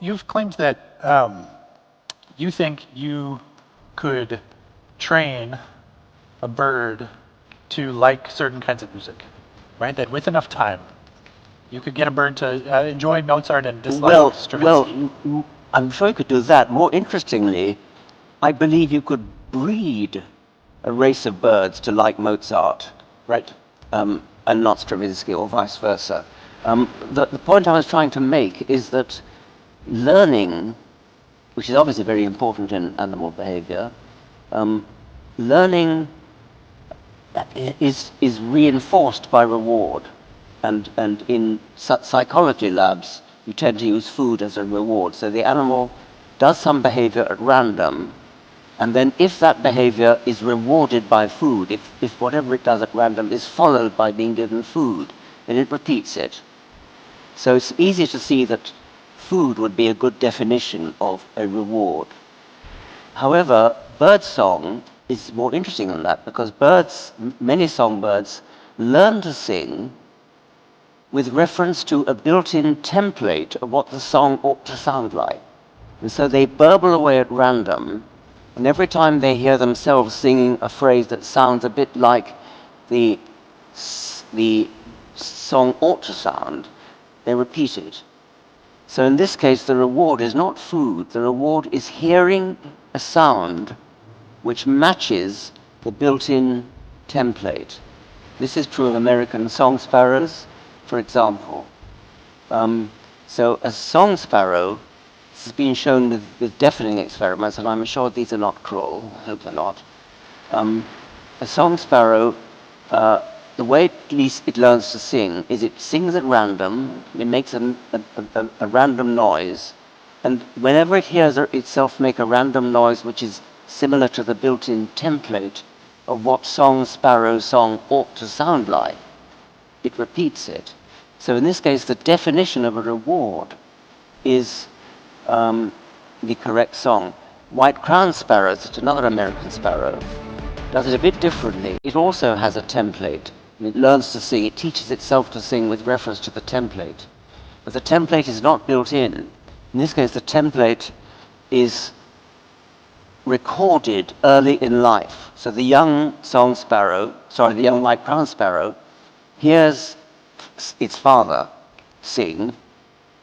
you've claimed that you think you could train a bird to like certain kinds of music, right? That with enough time, you could get a bird to enjoy Mozart and dislike Stravinsky. I'm sure you could do that. More interestingly, I believe you could breed a race of birds to like Mozart, Right. and not Stravinsky, or vice versa. The point I was trying to make is that learning, which is obviously very important in animal behavior, learning is reinforced by reward. And in psychology labs, you tend to use food as a reward. So the animal does some behavior at random, and then if that behavior is rewarded by food, if whatever it does at random is followed by being given food, then it repeats it. So it's easy to see that food would be a good definition of a reward. However, birdsong is more interesting than that, because birds, many songbirds, learn to sing with reference to a built-in template of what the song ought to sound like. And so they burble away at random, and every time they hear themselves singing a phrase that sounds a bit like the song ought to sound, they repeat it. So in this case, the reward is not food. The reward is hearing a sound which matches the built-in template. This is true of American song sparrows, for example. So a song sparrow, this has been shown with deafening experiments, and I'm sure these are not cruel. I hope they're not. A song sparrow, the way at least it learns to sing is it sings at random. It makes a random noise, and whenever it hears itself make a random noise which is similar to the built-in template of what song sparrow song ought to sound like, it repeats it. So in this case, the definition of a reward is the correct song. White-crowned sparrows, it's another American sparrow, does it a bit differently. It also has a template. It learns to sing. It teaches itself to sing with reference to the template. But the template is not built in. In this case, the template is recorded early in life. So the young the young white-crowned sparrow hears its father sing.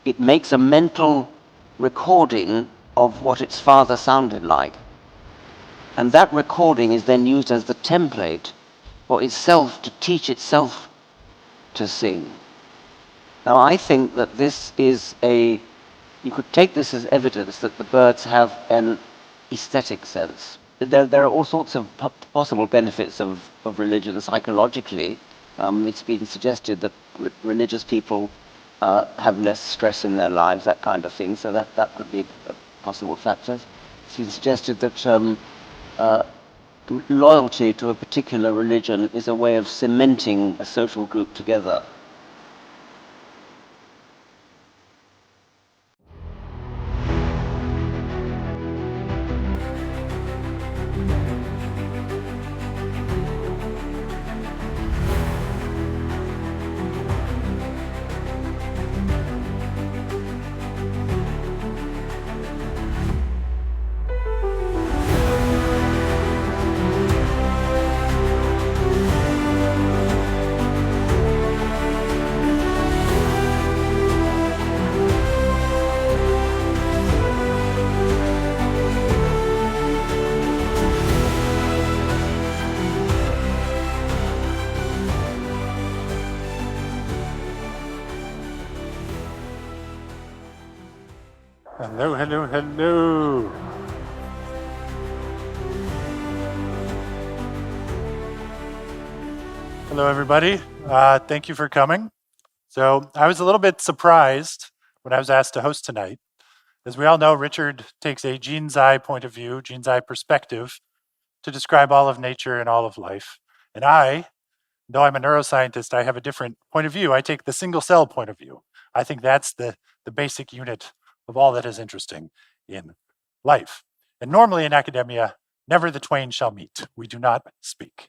It makes a mental recording of what its father sounded like. And that recording is then used as the template for itself to teach itself to sing. Now, I think that this is you could take this as evidence that the birds have an aesthetic sense. There are all sorts of possible benefits of religion psychologically. It's been suggested that religious people have less stress in their lives, that kind of thing, so that could be a possible factor. It's been suggested that loyalty to a particular religion is a way of cementing a social group together. Hello, hello, hello. Hello, everybody. Thank you for coming. So I was a little bit surprised when I was asked to host tonight. As we all know, Richard takes a gene's eye point of view, gene's eye perspective, to describe all of nature and all of life. And I, though I'm a neuroscientist, I have a different point of view. I take the single cell point of view. I think that's the basic unit of all that is interesting in life. And normally in academia, never the twain shall meet. We do not speak.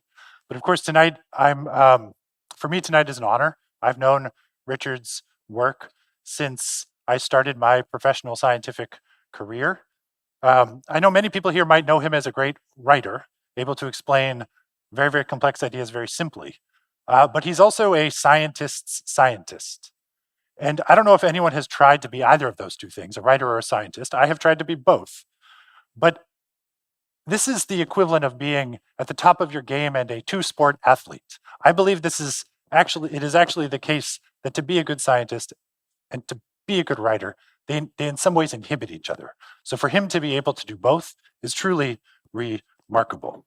But of course, tonight, for me, tonight is an honor. I've known Richard's work since I started my professional scientific career. I know many people here might know him as a great writer, able to explain very, very complex ideas very simply. But he's also a scientist's scientist. And I don't know if anyone has tried to be either of those two things, a writer or a scientist. I have tried to be both. But this is the equivalent of being at the top of your game and a two-sport athlete. I believe it is actually the case that to be a good scientist and to be a good writer, they in some ways inhibit each other. So for him to be able to do both is truly remarkable.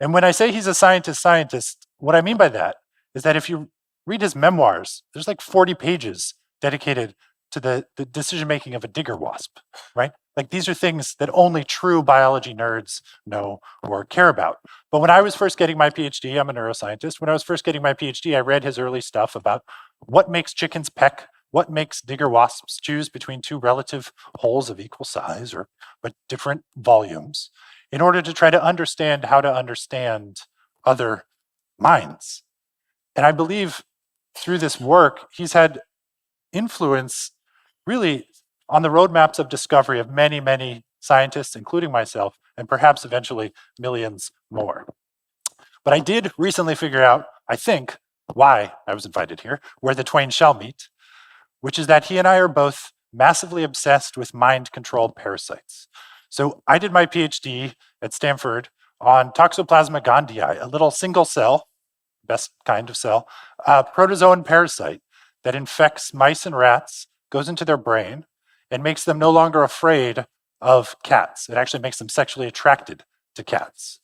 And when I say he's a scientist, what I mean by that is that if you read his memoirs, there's like 40 pages dedicated to the decision making of a digger wasp, right? Like these are things that only true biology nerds know or care about. But when I was first getting my PhD, I'm a neuroscientist. When I was first getting my PhD, I read his early stuff about what makes chickens peck, what makes digger wasps choose between two relative holes of equal size or but different volumes in order to try to understand how to understand other minds. And I believe through this work, he's had influence really on the roadmaps of discovery of many, many scientists, including myself, and perhaps eventually millions more. But I did recently figure out, I think, why I was invited here, where the twain shall meet, which is that he and I are both massively obsessed with mind-controlled parasites. So I did my PhD at Stanford on Toxoplasma gondii, a little single cell, best kind of cell, protozoan parasite that infects mice and rats, goes into their brain, and makes them no longer afraid of cats. It actually makes them sexually attracted to cats.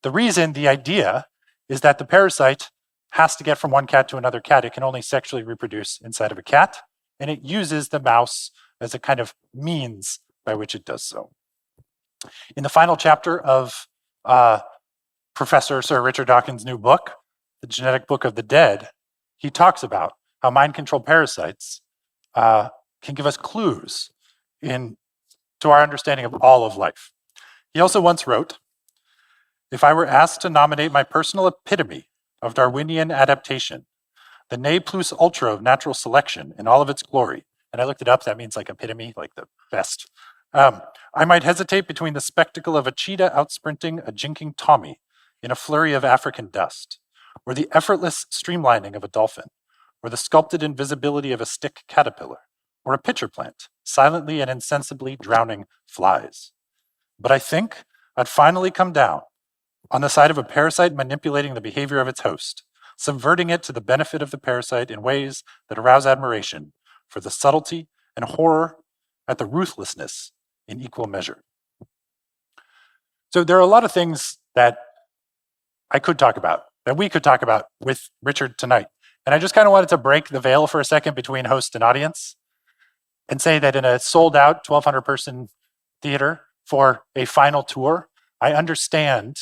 The reason, the idea, is that the parasite has to get from one cat to another cat. It can only sexually reproduce inside of a cat, and it uses the mouse as a kind of means by which it does so. In the final chapter of Professor Sir Richard Dawkins' new book, The Genetic Book of the Dead, he talks about how mind-controlled parasites can give us clues to our understanding of all of life. He also once wrote, "If I were asked to nominate my personal epitome of Darwinian adaptation, the ne plus ultra of natural selection in all of its glory," and I looked it up, that means like epitome, like the best, "I might hesitate between the spectacle of a cheetah outsprinting a jinking Tommy in a flurry of African dust, or the effortless streamlining of a dolphin, or the sculpted invisibility of a stick caterpillar, or a pitcher plant, silently and insensibly drowning flies. But I think I'd finally come down on the side of a parasite manipulating the behavior of its host, subverting it to the benefit of the parasite in ways that arouse admiration for the subtlety and horror at the ruthlessness in equal measure." So there are a lot of things that I could talk about, that we could talk about with Richard tonight. And I just kind of wanted to break the veil for a second between host and audience and say that in a sold out 1,200 person theater for a final tour, I understand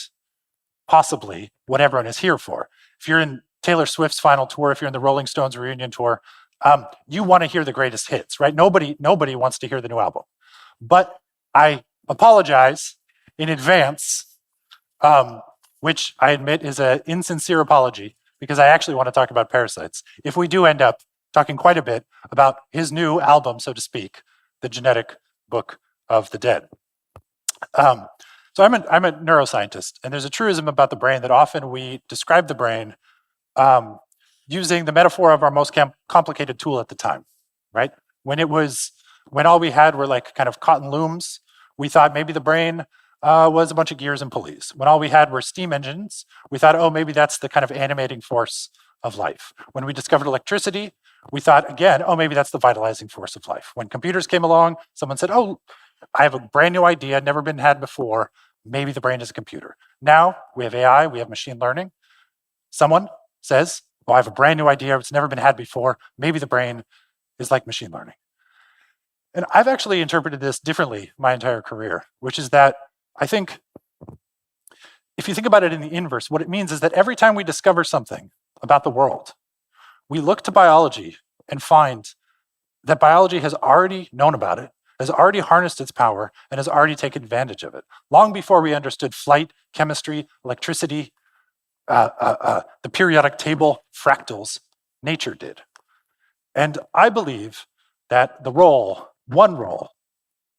possibly what everyone is here for. If you're in Taylor Swift's final tour, if you're in the Rolling Stones reunion tour, you want to hear the greatest hits, right? Nobody wants to hear the new album. But I apologize in advance, which I admit is an insincere apology, because I actually want to talk about Parasites. If we do end up talking quite a bit about his new album, so to speak, The Genetic Book of the Dead. So I'm a neuroscientist, and there's a truism about the brain that often we describe the brain using the metaphor of our most complicated tool at the time, right? When all we had were like kind of cotton looms, we thought maybe the brain was a bunch of gears and pulleys. When all we had were steam engines, we thought, oh, maybe that's the kind of animating force of life. When we discovered electricity, we thought again, oh, maybe that's the vitalizing force of life. When computers came along, someone said, oh, I have a brand new idea, never been had before. Maybe the brain is a computer. Now we have AI, we have machine learning. Someone says, oh, I have a brand new idea, it's never been had before. Maybe the brain is like machine learning. And I've actually interpreted this differently my entire career, which is that I think if you think about it in the inverse, what it means is that every time we discover something about the world, we look to biology and find that biology has already known about it, has already harnessed its power, and has already taken advantage of it. Long before we understood flight, chemistry, electricity, the periodic table, fractals, nature did. And I believe that one role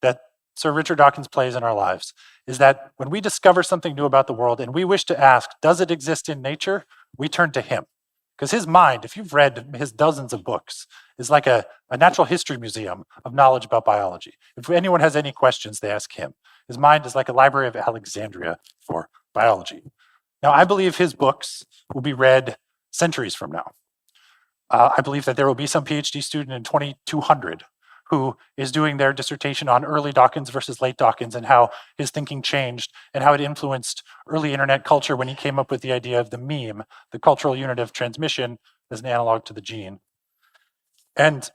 that Sir Richard Dawkins plays in our lives is that when we discover something new about the world and we wish to ask, does it exist in nature? We turn to him. Because his mind, if you've read his dozens of books, is like a natural history museum of knowledge about biology. If anyone has any questions, they ask him. His mind is like a library of Alexandria for biology. Now, I believe his books will be read centuries from now. I believe that there will be some PhD student in 2200 who is doing their dissertation on early Dawkins versus late Dawkins and how his thinking changed and how it influenced early internet culture when he came up with the idea of the meme, the cultural unit of transmission as an analog to the gene. And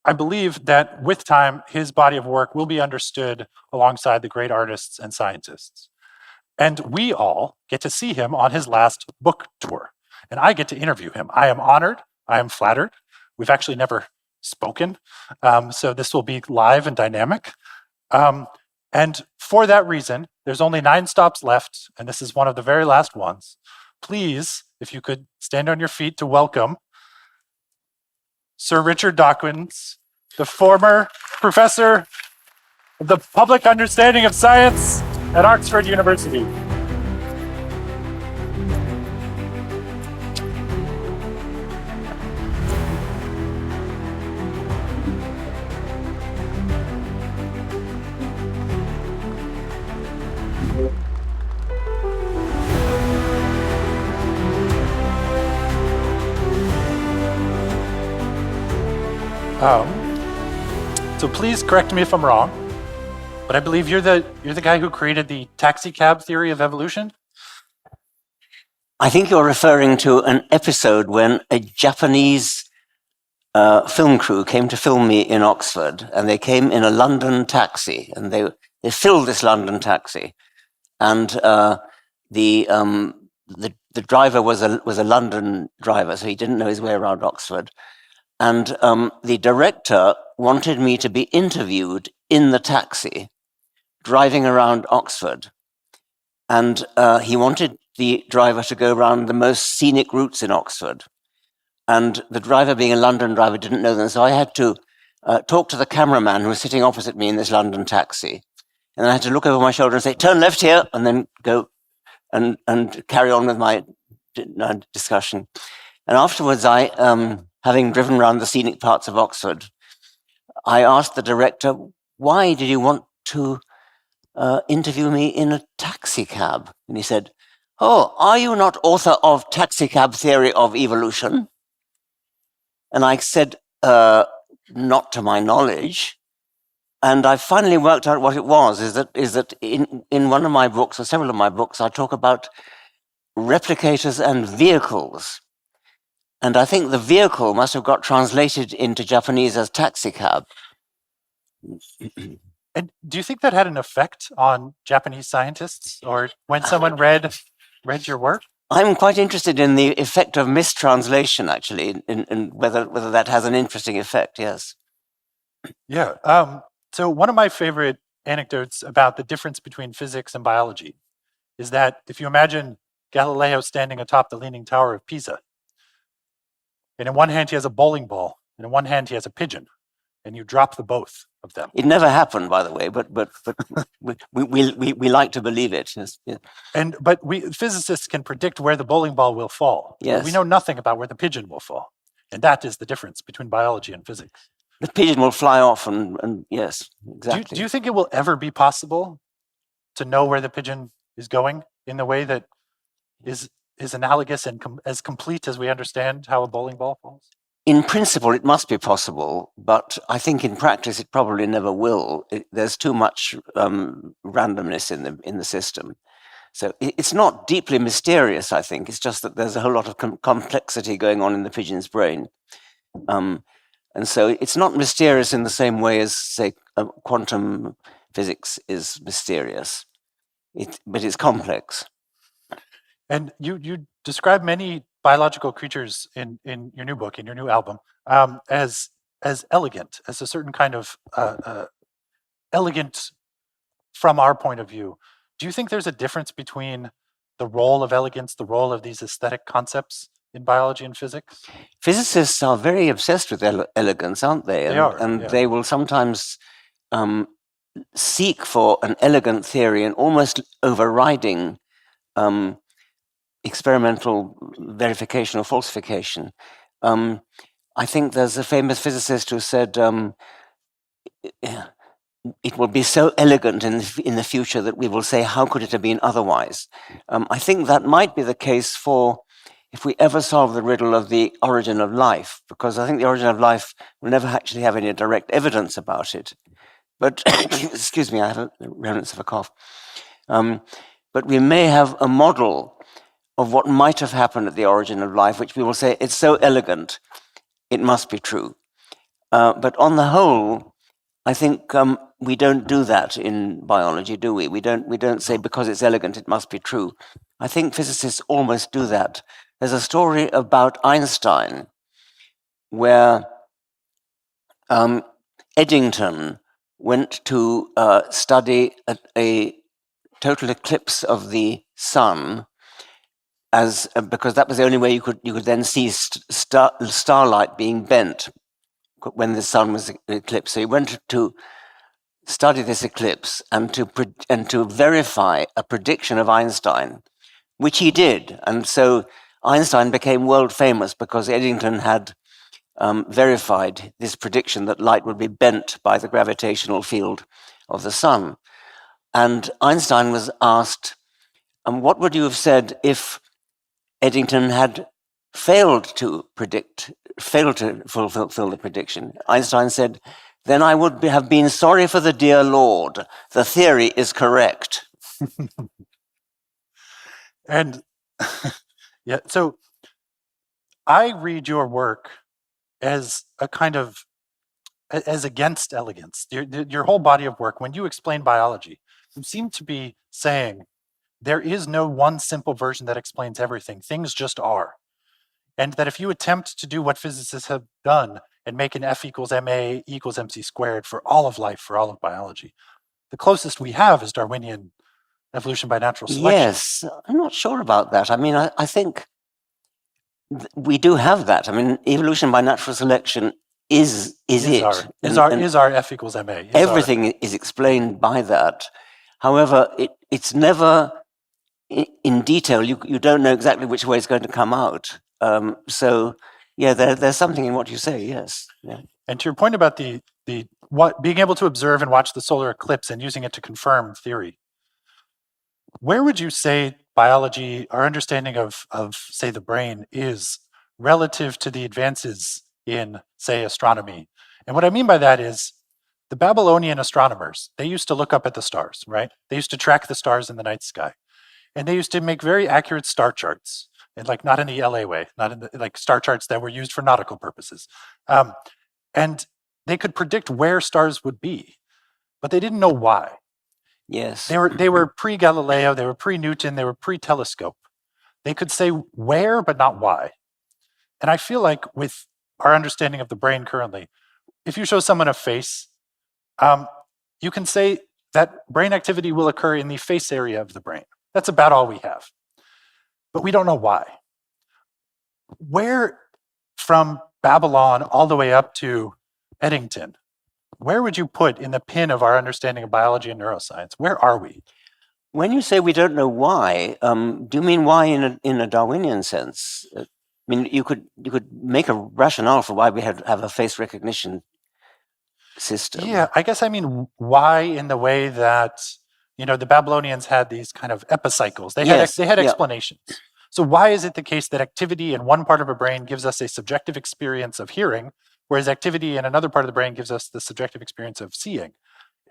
I believe that with time, his body of work will be understood alongside the great artists and scientists. And we all get to see him on his last book tour. And I get to interview him. I am honored. I am flattered. We've actually never spoken. So this will be live and dynamic. And for that reason, there's only 9 stops left, and this is one of the very last ones. Please, if you could stand on your feet to welcome Sir Richard Dawkins, the former professor of the public understanding of science at Oxford University. So please correct me if I'm wrong, but I believe you're the guy who created the taxi cab theory of evolution. I think you're referring to an episode when a Japanese film crew came to film me in Oxford, and they came in a London taxi, and they filled this London taxi, and the driver was a London driver, so he didn't know his way around Oxford. And the director wanted me to be interviewed in the taxi, driving around Oxford. And he wanted the driver to go around the most scenic routes in Oxford. And the driver, being a London driver, didn't know them. So I had to talk to the cameraman who was sitting opposite me in this London taxi. And then I had to look over my shoulder and say, turn left here, and then go and carry on with my discussion. And afterwards, having driven around the scenic parts of Oxford, I asked the director, why did you want to interview me in a taxi cab? And he said, oh, are you not author of Taxi Cab Theory of Evolution? And I said, not to my knowledge. And I finally worked out what it was, is that in one of my books, or several of my books, I talk about replicators and vehicles. And I think the vehicle must have got translated into Japanese as taxi cab. And do you think that had an effect on Japanese scientists, or when someone read your work? I'm quite interested in the effect of mistranslation, actually, in whether that has an interesting effect, yes. Yeah. So one of my favorite anecdotes about the difference between physics and biology is that if you imagine Galileo standing atop the Leaning Tower of Pisa, and in one hand he has a bowling ball, and in one hand he has a pigeon, and you drop the both of them. It never happened, by the way, but we like to believe it. Yes, yeah. But physicists can predict where the bowling ball will fall. Yes. But we know nothing about where the pigeon will fall, and that is the difference between biology and physics. The pigeon will fly off, and yes, exactly. Do you think it will ever be possible to know where the pigeon is going in the way that is analogous and as complete as we understand how a bowling ball falls? In principle, it must be possible, but I think in practice it probably never will. There's too much randomness in the system. So it's not deeply mysterious, I think. It's just that there's a whole lot of complexity going on in the pigeon's brain. And so it's not mysterious in the same way as, say, quantum physics is mysterious, but it's complex. And you describe many biological creatures in your new book, in your new album, as elegant, as a certain kind of elegant from our point of view. Do you think there's a difference between the role of elegance, the role of these aesthetic concepts in biology and physics? Physicists are very obsessed with elegance, aren't they? They are, and yeah. they will sometimes seek for an elegant theory and almost overriding experimental verification or falsification. I think there's a famous physicist who said, it will be so elegant in the future that we will say, how could it have been otherwise? I think that might be the case for if we ever solve the riddle of the origin of life, because I think the origin of life will never actually have any direct evidence about it. But, excuse me, I have remnants of a cough. But we may have a model of what might have happened at the origin of life, which we will say, it's so elegant, it must be true. But on the whole, I think we don't do that in biology, do we? We don't say because it's elegant, it must be true. I think physicists almost do that. There's a story about Einstein where Eddington went to study a total eclipse of the sun, because that was the only way you could then see starlight being bent when the sun was eclipsed. So he went to study this eclipse and to verify a prediction of Einstein, which he did. And so Einstein became world famous because Eddington had verified this prediction that light would be bent by the gravitational field of the sun. And Einstein was asked, what would you have said if Eddington had failed to fulfill the prediction? Einstein said, then I would have been sorry for the dear Lord. The theory is correct. And yeah, so I read your work as a kind of, as against elegance. Your whole body of work, when you explain biology, you seem to be saying there is no one simple version that explains everything. Things just are. And that if you attempt to do what physicists have done and make an F equals ma equals mc squared for all of life, for all of biology, the closest we have is Darwinian evolution by natural selection. Yes, I'm not sure about that. I mean, I think we do have that. I mean, evolution by natural selection is our F equals ma. Everything is explained by that. However, it's never in detail. You don't know exactly which way it's going to come out. So yeah, there's something in what you say. Yes. Yeah. And to your point about being able to observe and watch the solar eclipse and using it to confirm theory, where would you say biology, our understanding of say the brain, is relative to the advances in, say, astronomy? And what I mean by that is the Babylonian astronomers, they used to look up at the stars, right? They used to track the stars in the night sky. And they used to make very accurate star charts, and like not in the LA way, not in the like star charts that were used for nautical purposes. And they could predict where stars would be, but they didn't know why. Yes. They were pre-Galileo, they were pre-Newton, they were pre-telescope. They could say where, but not why. And I feel like with our understanding of the brain currently, if you show someone a face, you can say that brain activity will occur in the face area of the brain. That's about all we have. But we don't know why. Where, from Babylon all the way up to Eddington, where would you put in the pin of our understanding of biology and neuroscience? Where are we? When you say we don't know why, do you mean why in a Darwinian sense? I mean, you could make a rationale for why we have a face recognition system. Yeah, I guess I mean why in the way that, the Babylonians had these kind of epicycles. They had explanations. So why is it the case that activity in one part of a brain gives us a subjective experience of hearing, whereas activity in another part of the brain gives us the subjective experience of seeing?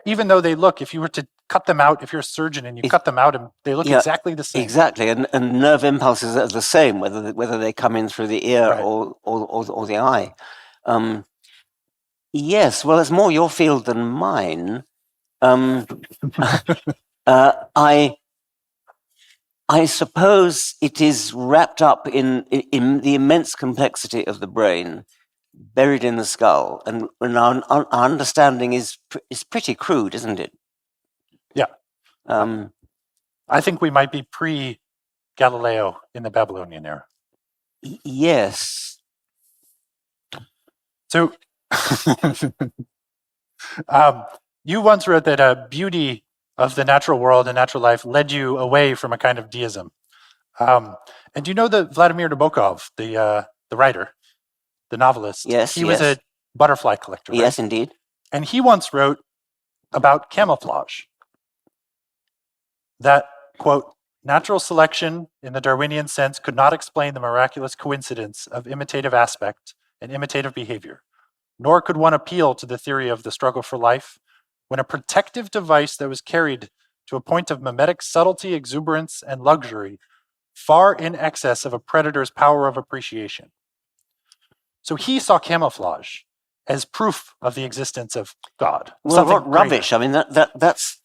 Even though they look, if you were to cut them out, if you're a surgeon and you cut them out, and they look exactly the same. Exactly, and nerve impulses are the same, whether they come in through the ear or the eye. Yes, well, it's more your field than mine. I suppose it is wrapped up in the immense complexity of the brain, buried in the skull, and our understanding is pretty crude, isn't it? Yeah. I think we might be pre-Galileo in the Babylonian era. Yes. So, you once wrote that beauty of the natural world and natural life led you away from a kind of deism. And do you know that Vladimir Nabokov, the writer, the novelist, Yes, he was yes. a butterfly collector, right? Yes, indeed. And he once wrote about camouflage that, quote, natural selection in the Darwinian sense could not explain the miraculous coincidence of imitative aspect and imitative behavior, nor could one appeal to the theory of the struggle for life when a protective device that was carried to a point of mimetic subtlety, exuberance, and luxury far in excess of a predator's power of appreciation. So he saw camouflage as proof of the existence of God. Well, what rubbish! I mean, that's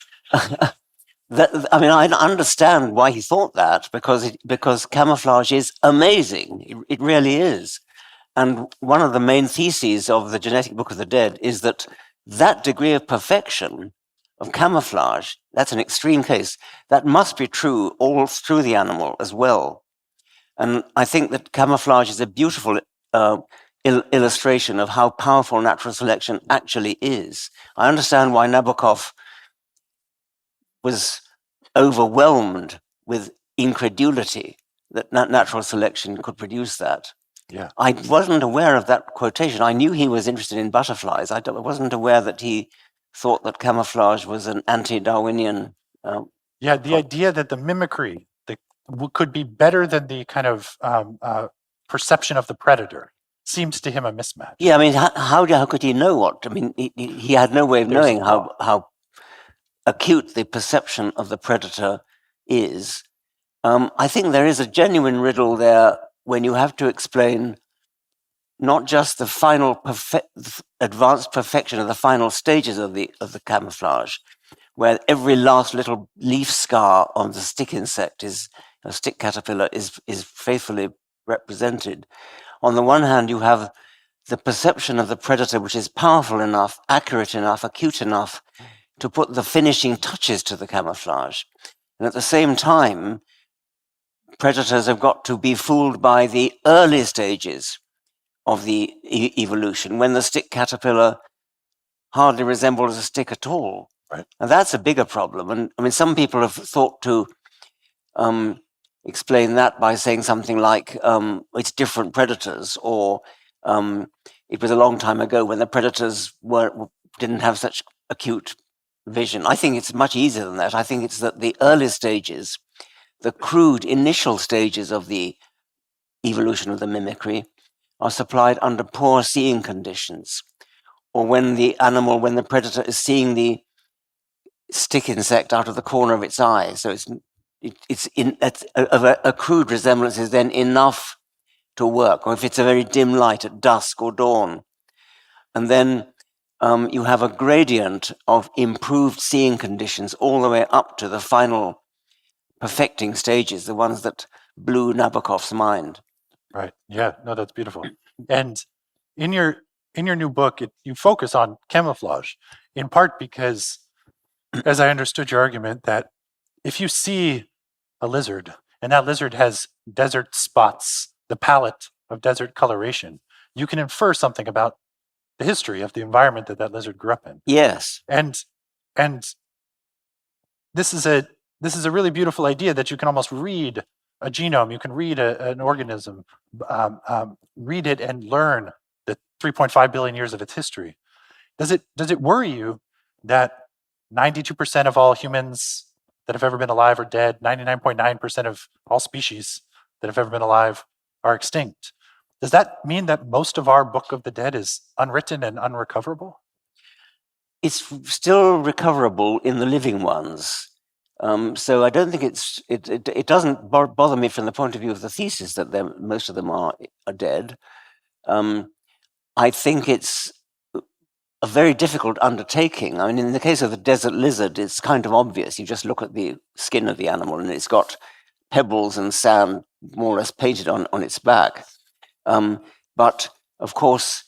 that. I mean, I understand why he thought that because camouflage is amazing. It really is. And one of the main theses of the Genetic Book of the Dead is that degree of perfection of camouflage, that's an extreme case, that must be true all through the animal as well. And I think that camouflage is a beautiful illustration of how powerful natural selection actually is. I understand why Nabokov was overwhelmed with incredulity that natural selection could produce that. Yeah. I wasn't aware of that quotation. I knew he was interested in butterflies. I wasn't aware that he thought that camouflage was an anti-Darwinian. The idea that the mimicry that could be better than the kind of perception of the predator seems to him a mismatch. Yeah, I mean, how could he know what? I mean, he had no way of knowing how acute the perception of the predator is. I think there is a genuine riddle there when you have to explain not just the final advanced perfection of the final stages of the camouflage, where every last little leaf scar on the stick insect a stick caterpillar is faithfully represented. On the one hand, you have the perception of the predator, which is powerful enough, accurate enough, acute enough to put the finishing touches to the camouflage. And at the same time, predators have got to be fooled by the early stages of the evolution, when the stick caterpillar hardly resembles a stick at all. Right. And that's a bigger problem. And I mean, some people have thought to explain that by saying something like it's different predators, or it was a long time ago when the predators didn't have such acute vision. I think it's much easier than that. I think it's that the early stages, the crude initial stages of the evolution of the mimicry, are supplied under poor seeing conditions, or when the predator is seeing the stick insect out of the corner of its eye. So a crude resemblance is then enough to work, or if it's a very dim light at dusk or dawn. And then you have a gradient of improved seeing conditions all the way up to the final perfecting stages, the ones that blew Nabokov's mind. Right. Yeah. No, that's beautiful. And in your new book, you focus on camouflage, in part because, as I understood your argument, that if you see a lizard and that lizard has desert spots, the palette of desert coloration, you can infer something about the history of the environment that lizard grew up in. Yes. And this is a really beautiful idea that you can almost read a genome, you can read an organism, read it and learn the 3.5 billion years of its history. Does it worry you that 92% of all humans that have ever been alive are dead, 99.9% of all species that have ever been alive are extinct? Does that mean that most of our Book of the Dead is unwritten and unrecoverable? It's still recoverable in the living ones. So I don't think it doesn't bother me from the point of view of the thesis that most of them are dead. I think it's a very difficult undertaking. I mean, in the case of the desert lizard, it's kind of obvious. You just look at the skin of the animal and it's got pebbles and sand more or less painted on its back. But of course,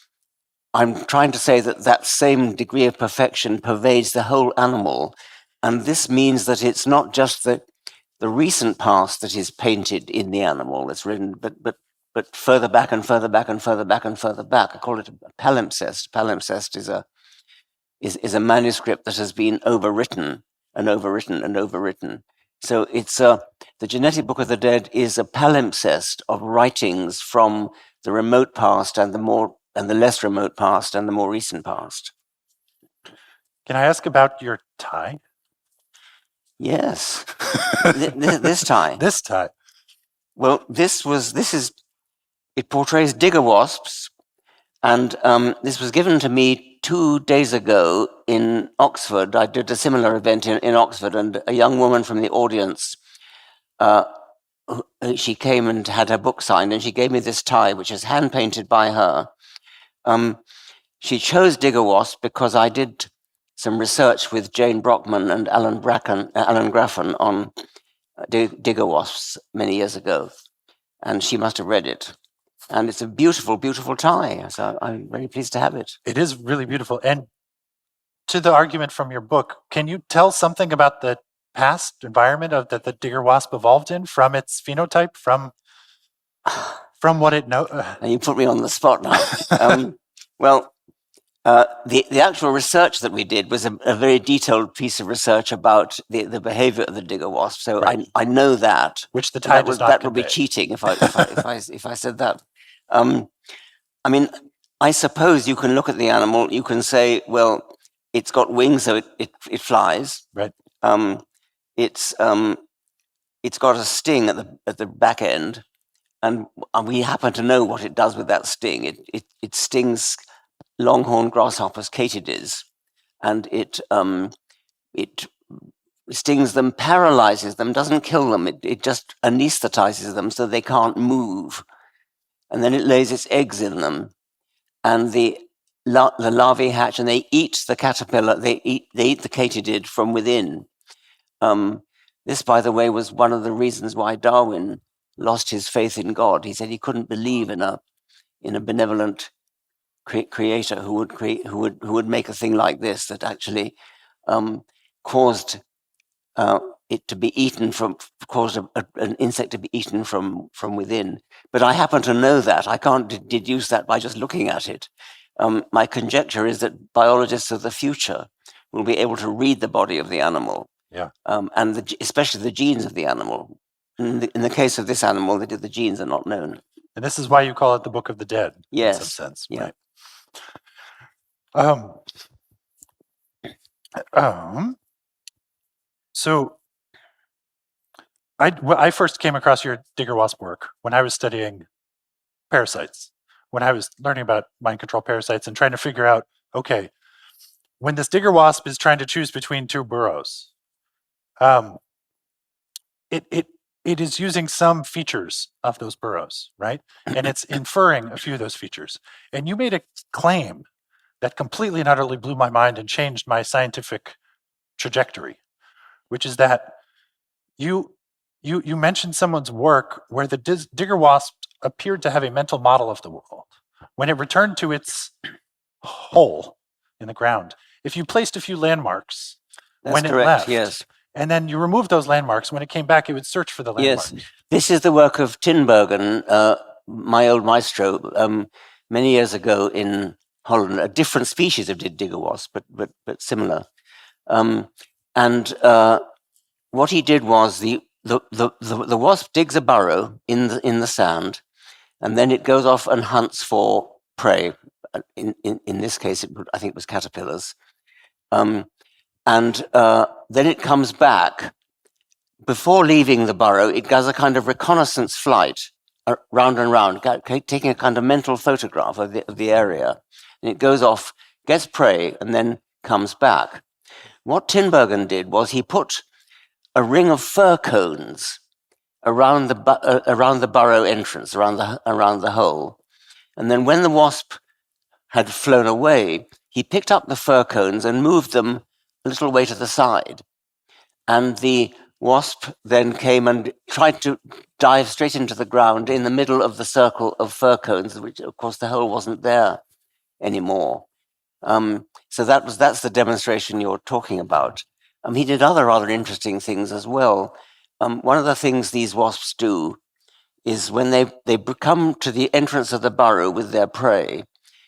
I'm trying to say that same degree of perfection pervades the whole animal. And this means that it's not just the recent past that is painted in the animal that's written, but but further back and further back and further back and further back. I call it a palimpsest. Palimpsest is a manuscript that has been overwritten and overwritten and overwritten. So it's the Genetic Book of the Dead is a palimpsest of writings from the remote past and the less remote past and the more recent past. Can I ask about your tie? Yes. This tie. This tie. Well, it portrays digger wasps, and this was given to me 2 days ago in Oxford. I did a similar event in Oxford, and a young woman from the audience, she came and had her book signed, and she gave me this tie, which is hand-painted by her. She chose digger wasp because I did some research with Jane Brockman and Alan Graffan on digger wasps many years ago, and she must have read it. And it's a beautiful, beautiful tie. So I'm very pleased to have it. It is really beautiful. And to the argument from your book, can you tell something about the past environment that the digger wasp evolved in, from its phenotype, from what it knows? You put me on the spot now. Well, the actual research that we did was a very detailed piece of research about the behavior of the digger wasp. So right. I know that. Which the tie does not that would be cheating if I said that. I mean, I suppose you can look at the animal. You can say, well, it's got wings, so it flies. Right. It's got a sting at the back end, and we happen to know what it does with that sting. It stings longhorn grasshoppers, katydids, and it stings them, paralyzes them, doesn't kill them. It just anesthetizes them so they can't move, and then it lays its eggs in them, and the larvae hatch, and they eat the caterpillar. They eat the katydid from within. This, by the way, was one of the reasons why Darwin lost his faith in God. He said he couldn't believe in a benevolent creator who would make a thing like this that actually caused it to be eaten caused an insect to be eaten from within. But I happen to know that. I can't deduce that by just looking at it. My conjecture is that biologists of the future will be able to read the body of the animal, and especially the genes of the animal. In the case of this animal, the genes are not known. And this is why you call it the Book of the Dead, yes, in some sense, yeah. Right? So I first came across your digger wasp work when I was studying parasites, when I was learning about mind control parasites and trying to figure out, okay, when this digger wasp is trying to choose between two burrows, it is using some features of those burrows, right? And it's inferring a few of those features. And you made a claim that completely and utterly blew my mind and changed my scientific trajectory, which is that you mentioned someone's work where the digger wasp appeared to have a mental model of the world. When it returned to its hole in the ground, if you placed a few landmarks when it left, yes, and then you removed those landmarks, when it came back, it would search for the landmarks. Yes, this is the work of Tinbergen, my old maestro, many years ago in Holland. A different species of digger wasp, but similar. And what he did was the wasp digs a burrow in the sand, and then it goes off and hunts for prey. In this case, I think it was caterpillars. And then it comes back. Before leaving the burrow, it does a kind of reconnaissance flight round and round, taking a kind of mental photograph of the area. And it goes off, gets prey, and then comes back. What Tinbergen did was he put a ring of fir cones around the burrow entrance, around the hole. And then when the wasp had flown away, he picked up the fir cones and moved them a little way to the side. And the wasp then came and tried to dive straight into the ground in the middle of the circle of fir cones, which, of course, the hole wasn't there anymore. So that's the demonstration you're talking about. He did other rather interesting things as well. One of the things these wasps do is when they come to the entrance of the burrow with their prey,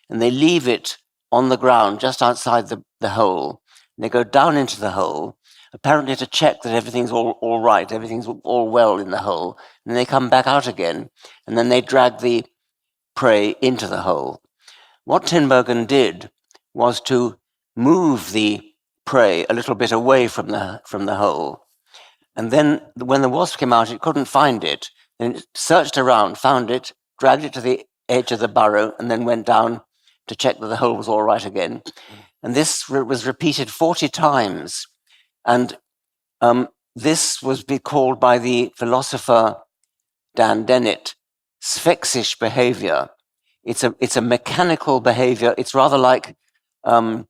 and they leave it on the ground just outside the hole. And they go down into the hole, apparently to check that everything's all right, everything's all well in the hole. And they come back out again, and then they drag the prey into the hole. What Tinbergen did was to move the prey a little bit away from the hole. And then when the wasp came out, it couldn't find it. Then it searched around, found it, dragged it to the edge of the burrow, and then went down to check that the hole was all right again. And this was repeated 40 times. And this was called by the philosopher Dan Dennett sphexish behavior. It's a mechanical behavior. It's rather like a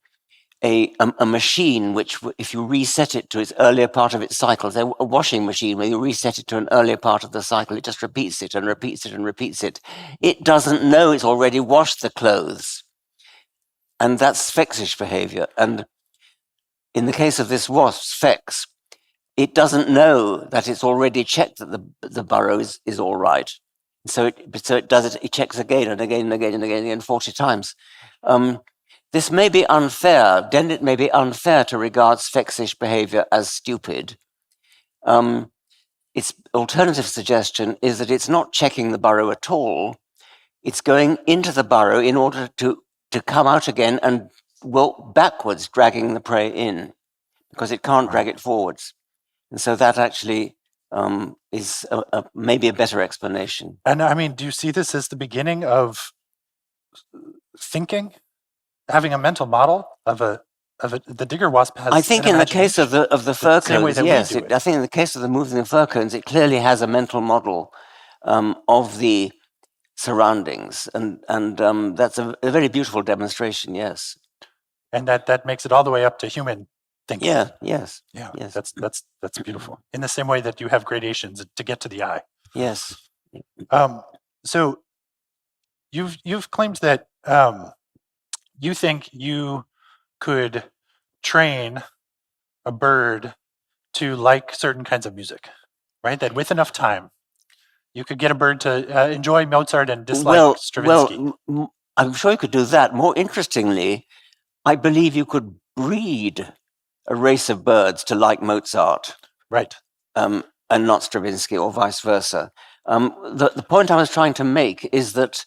machine which, if you reset it to its earlier part of its cycle, a washing machine, where you reset it to an earlier part of the cycle, it just repeats it and repeats it and repeats it. It doesn't know it's already washed the clothes. And that's sphexish behavior. And in the case of this wasp, sphex, it doesn't know that it's already checked that the burrow is all right. So it does it, it checks again and again and again and again and again 40 times. This may be unfair. Dennett may be unfair to regard sphexish behavior as stupid. Its alternative suggestion is that it's not checking the burrow at all. It's going into the burrow in order to come out again and walk backwards, dragging the prey in, because it can't drag it forwards. And so that actually is maybe a better explanation. And I mean, do you see this as the beginning of thinking, having a mental model of the digger wasp has? I think in the case of the fur cones, yes. I think in the case of the moving fur cones, it clearly has a mental model of the surroundings, and that's a very beautiful demonstration. Yes, and that makes it all the way up to human thinking. Yeah. Yes. That's beautiful. In the same way that you have gradations to get to the eye. Yes. So you've claimed that you think you could train a bird to like certain kinds of music, right? That with enough time, you could get a bird to enjoy Mozart and dislike Stravinsky. Well, I'm sure you could do that. More interestingly, I believe you could breed a race of birds to like Mozart, right, and not Stravinsky, or vice versa. The point I was trying to make is that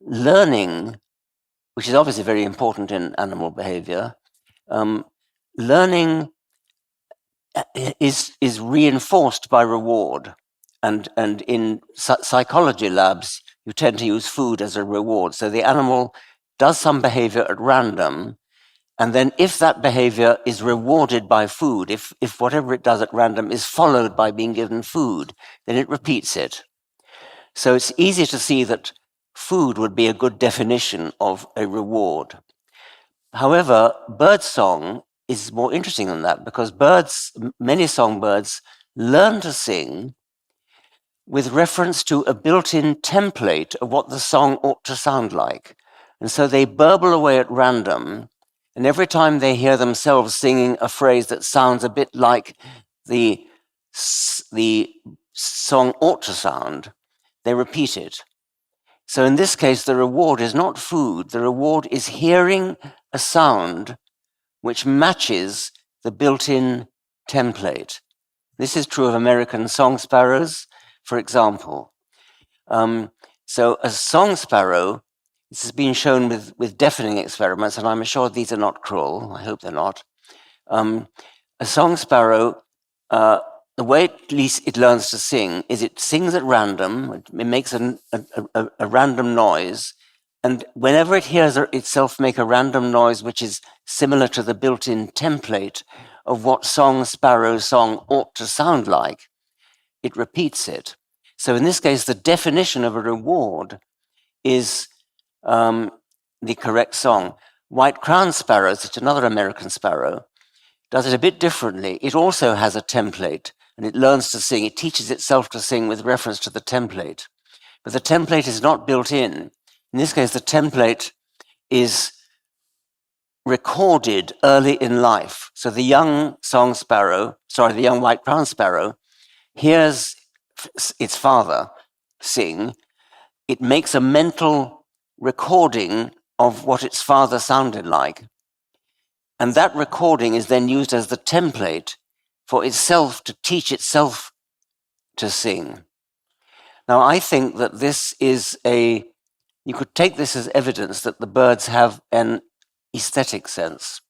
learning, which is obviously very important in animal behavior, learning is reinforced by reward, and in psychology labs, you tend to use food as a reward. So the animal does some behavior at random, and then if that behavior is rewarded by food, if whatever it does at random is followed by being given food, then it repeats it. So it's easy to see that food would be a good definition of a reward. However, birdsong is more interesting than that, because many songbirds learn to sing with reference to a built-in template of what the song ought to sound like. And so they burble away at random, and every time they hear themselves singing a phrase that sounds a bit like the song ought to sound, they repeat it. So in this case, the reward is not food. The reward is hearing a sound which matches the built-in template. This is true of American song sparrows, for example. So a song sparrow, this has been shown with deafening experiments, and I'm sure these are not cruel. I hope they're not. A song sparrow, the way at least it learns to sing is it sings at random. It makes a random noise, and whenever it hears itself make a random noise which is similar to the built-in template of what sparrow song ought to sound like, it repeats it. So in this case, the definition of a reward is the correct song. White-crowned sparrows, it's another American sparrow, does it a bit differently. It also has a template, and it learns to sing. It teaches itself to sing with reference to the template. But the template is not built in. In this case, the template is recorded early in life. So the young the young white-crowned sparrow hears its father sing, it makes a mental recording of what its father sounded like. And that recording is then used as the template for itself to teach itself to sing. Now, I think that this is you could take this as evidence that the birds have an aesthetic sense.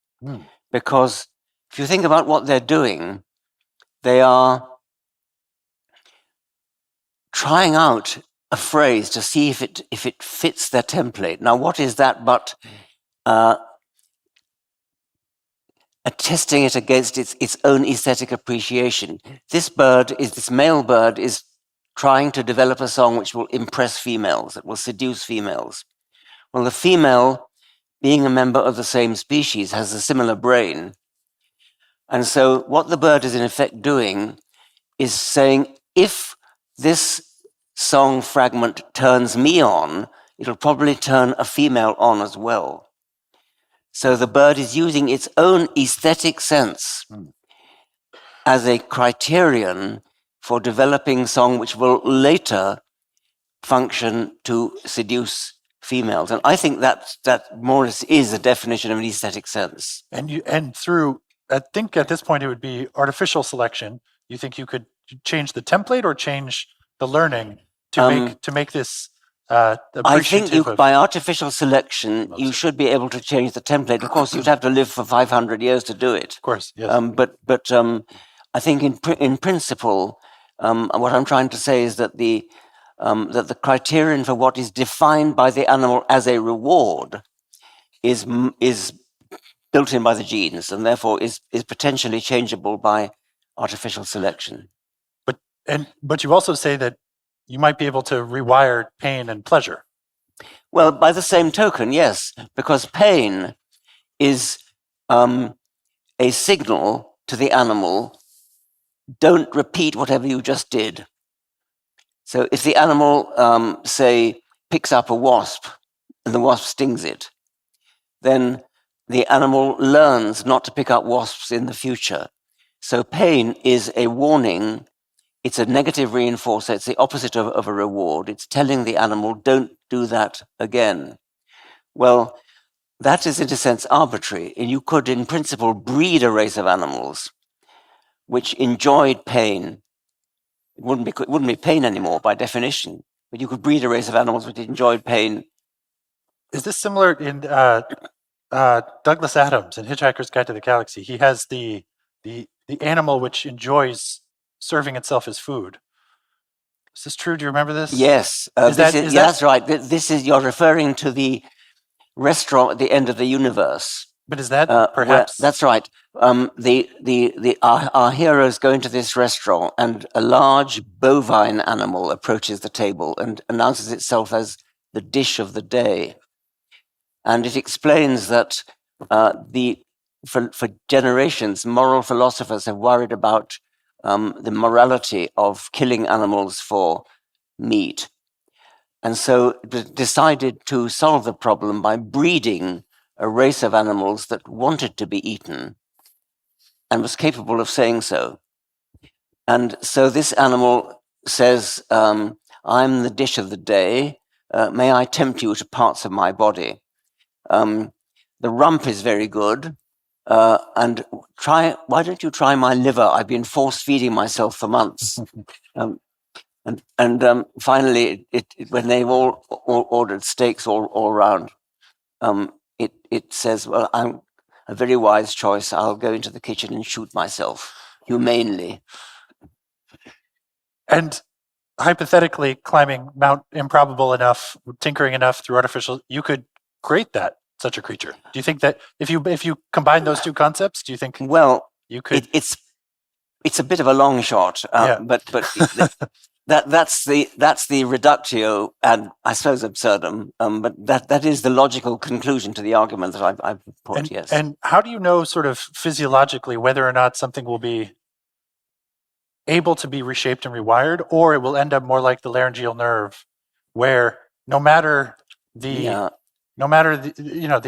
Because if you think about what they're doing, they are trying out a phrase to see if it fits their template. Now, what is that but testing it against its own aesthetic appreciation? This male bird is trying to develop a song which will impress females, that will seduce females. Well, the female, being a member of the same species, has a similar brain. And so what the bird is in effect doing is saying, if this song fragment turns me on, it'll probably turn a female on as well. So the bird is using its own aesthetic sense as a criterion for developing song which will later function to seduce females. And I think that more or less is a definition of an aesthetic sense. And through, I think at this point it would be artificial selection. You think you could change the template or change the learning to make this I think by artificial selection, you should be able to change the template. Of course, you'd have to live for 500 years to do it. Of course, yes. But I think in principle, what I'm trying to say is that the criterion for what is defined by the animal as a reward is built in by the genes, and therefore is potentially changeable by artificial selection. But you also say that you might be able to rewire pain and pleasure. Well, by the same token, yes, because pain is a signal to the animal, don't repeat whatever you just did. So if the animal, say, picks up a wasp and the wasp stings it, then the animal learns not to pick up wasps in the future. So pain is a warning. It's a negative reinforcer. It's the opposite of a reward. It's telling the animal, don't do that again. Well, that is in a sense arbitrary. And you could, in principle, breed a race of animals which enjoyed pain. It wouldn't be pain anymore by definition, but you could breed a race of animals which enjoyed pain. Is this similar in Douglas Adams in Hitchhiker's Guide to the Galaxy? He has the animal which enjoys serving itself as food. Is this true? Do you remember this? Yes, that's right. You're referring to the restaurant at the end of the universe. But is that perhaps? That's right. Our heroes go into this restaurant, and a large bovine animal approaches the table and announces itself as the dish of the day. And it explains that for generations, moral philosophers have worried about the morality of killing animals for meat. And so decided to solve the problem by breeding a race of animals that wanted to be eaten and was capable of saying so. And so this animal says, I'm the dish of the day. May I tempt you to parts of my body? The rump is very good. And why don't you try my liver? I've been force feeding myself for months. And finally, when they've all ordered steaks all around, it says, well, I'm a very wise choice. I'll go into the kitchen and shoot myself humanely. And hypothetically, climbing Mount Improbable enough, tinkering enough through artificial, you could create such a creature. Do you think that if you combine those two concepts, do you think? Well, you could. It's a bit of a long shot, but that's the reductio ad, I suppose, absurdum. But that is the logical conclusion to the argument that I've put. Yes. And how do you know, sort of physiologically, whether or not something will be able to be reshaped and rewired, or it will end up more like the laryngeal nerve, where no matter the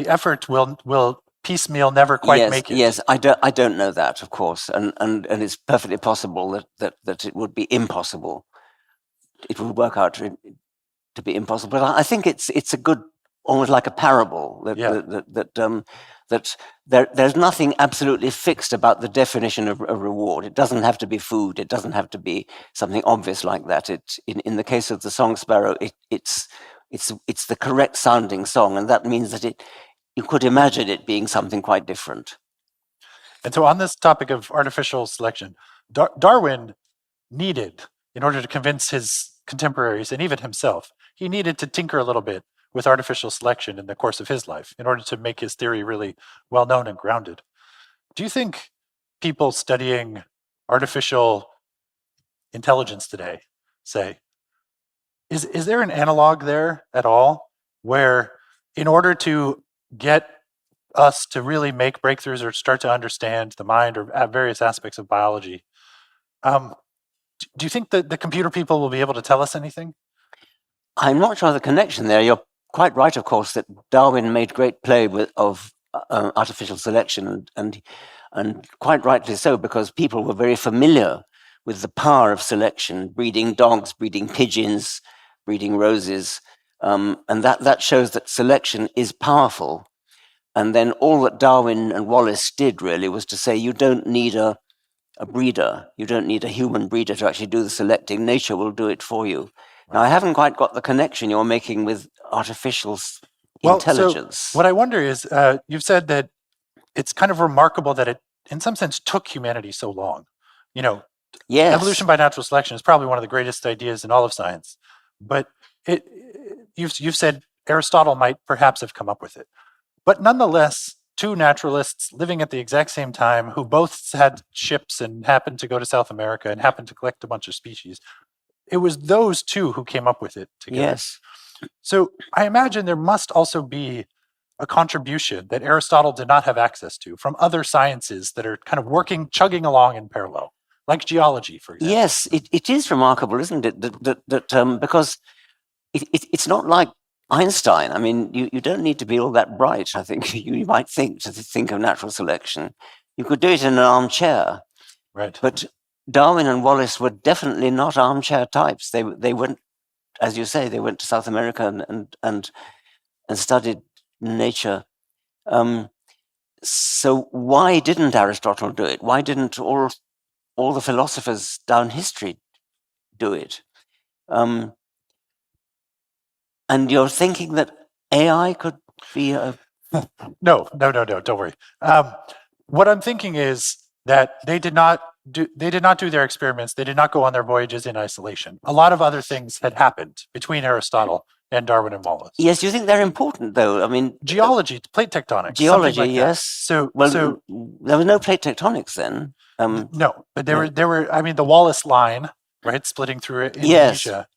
effort will piecemeal never quite make it. Yes, I don't know that, of course, and it's perfectly possible that it would be impossible. it would work out to be impossible. But I think it's a good, almost like a parable that there's nothing absolutely fixed about the definition of a reward. It doesn't have to be food. It doesn't have to be something obvious like that. In the case of the song sparrow, it's the correct sounding song, and that means that you could imagine it being something quite different. And so on this topic of artificial selection, Darwin needed, in order to convince his contemporaries and even himself, he needed to tinker a little bit with artificial selection in the course of his life in order to make his theory really well known and grounded. Do you think people studying artificial intelligence today say, is there an analog there at all where, in order to get us to really make breakthroughs or start to understand the mind or various aspects of biology, do you think that the computer people will be able to tell us anything? I'm not sure of the connection there. You're quite right, of course, that Darwin made great play of artificial selection, and quite rightly so, because people were very familiar with the power of selection, breeding dogs, breeding pigeons, breeding roses, and that shows that selection is powerful. And then all that Darwin and Wallace did really was to say, you don't need a breeder, you don't need a human breeder to actually do the selecting. Nature will do it for you. Now, I haven't quite got the connection you're making with artificial intelligence. So what I wonder is, you've said that it's kind of remarkable that it, in some sense, took humanity so long. Yes. Evolution by natural selection is probably one of the greatest ideas in all of science. But you've said Aristotle might perhaps have come up with it. But nonetheless, two naturalists living at the exact same time who both had ships and happened to go to South America and happened to collect a bunch of species, it was those two who came up with it together. Yes. So I imagine there must also be a contribution that Aristotle did not have access to from other sciences that are kind of chugging along in parallel, like geology, for example. Yes, it is remarkable, isn't it? That because it's not like Einstein. I mean, you don't need to be all that bright, I think, you might think, to think of natural selection. You could do it in an armchair. Right. But Darwin and Wallace were definitely not armchair types. They went, as you say, they went to South America and studied nature. So why didn't Aristotle do it? Why didn't all the philosophers down history do it? And you're thinking that AI could be a... No, don't worry. What I'm thinking is that they did not do their experiments. They did not go on their voyages in isolation. A lot of other things had happened between Aristotle and Darwin and Wallace. Yes, you think they're important, though? I mean, geology, plate tectonics. Geology, like yes. So there was no plate tectonics then. No, but there were. I mean, the Wallace line, right, splitting through Indonesia.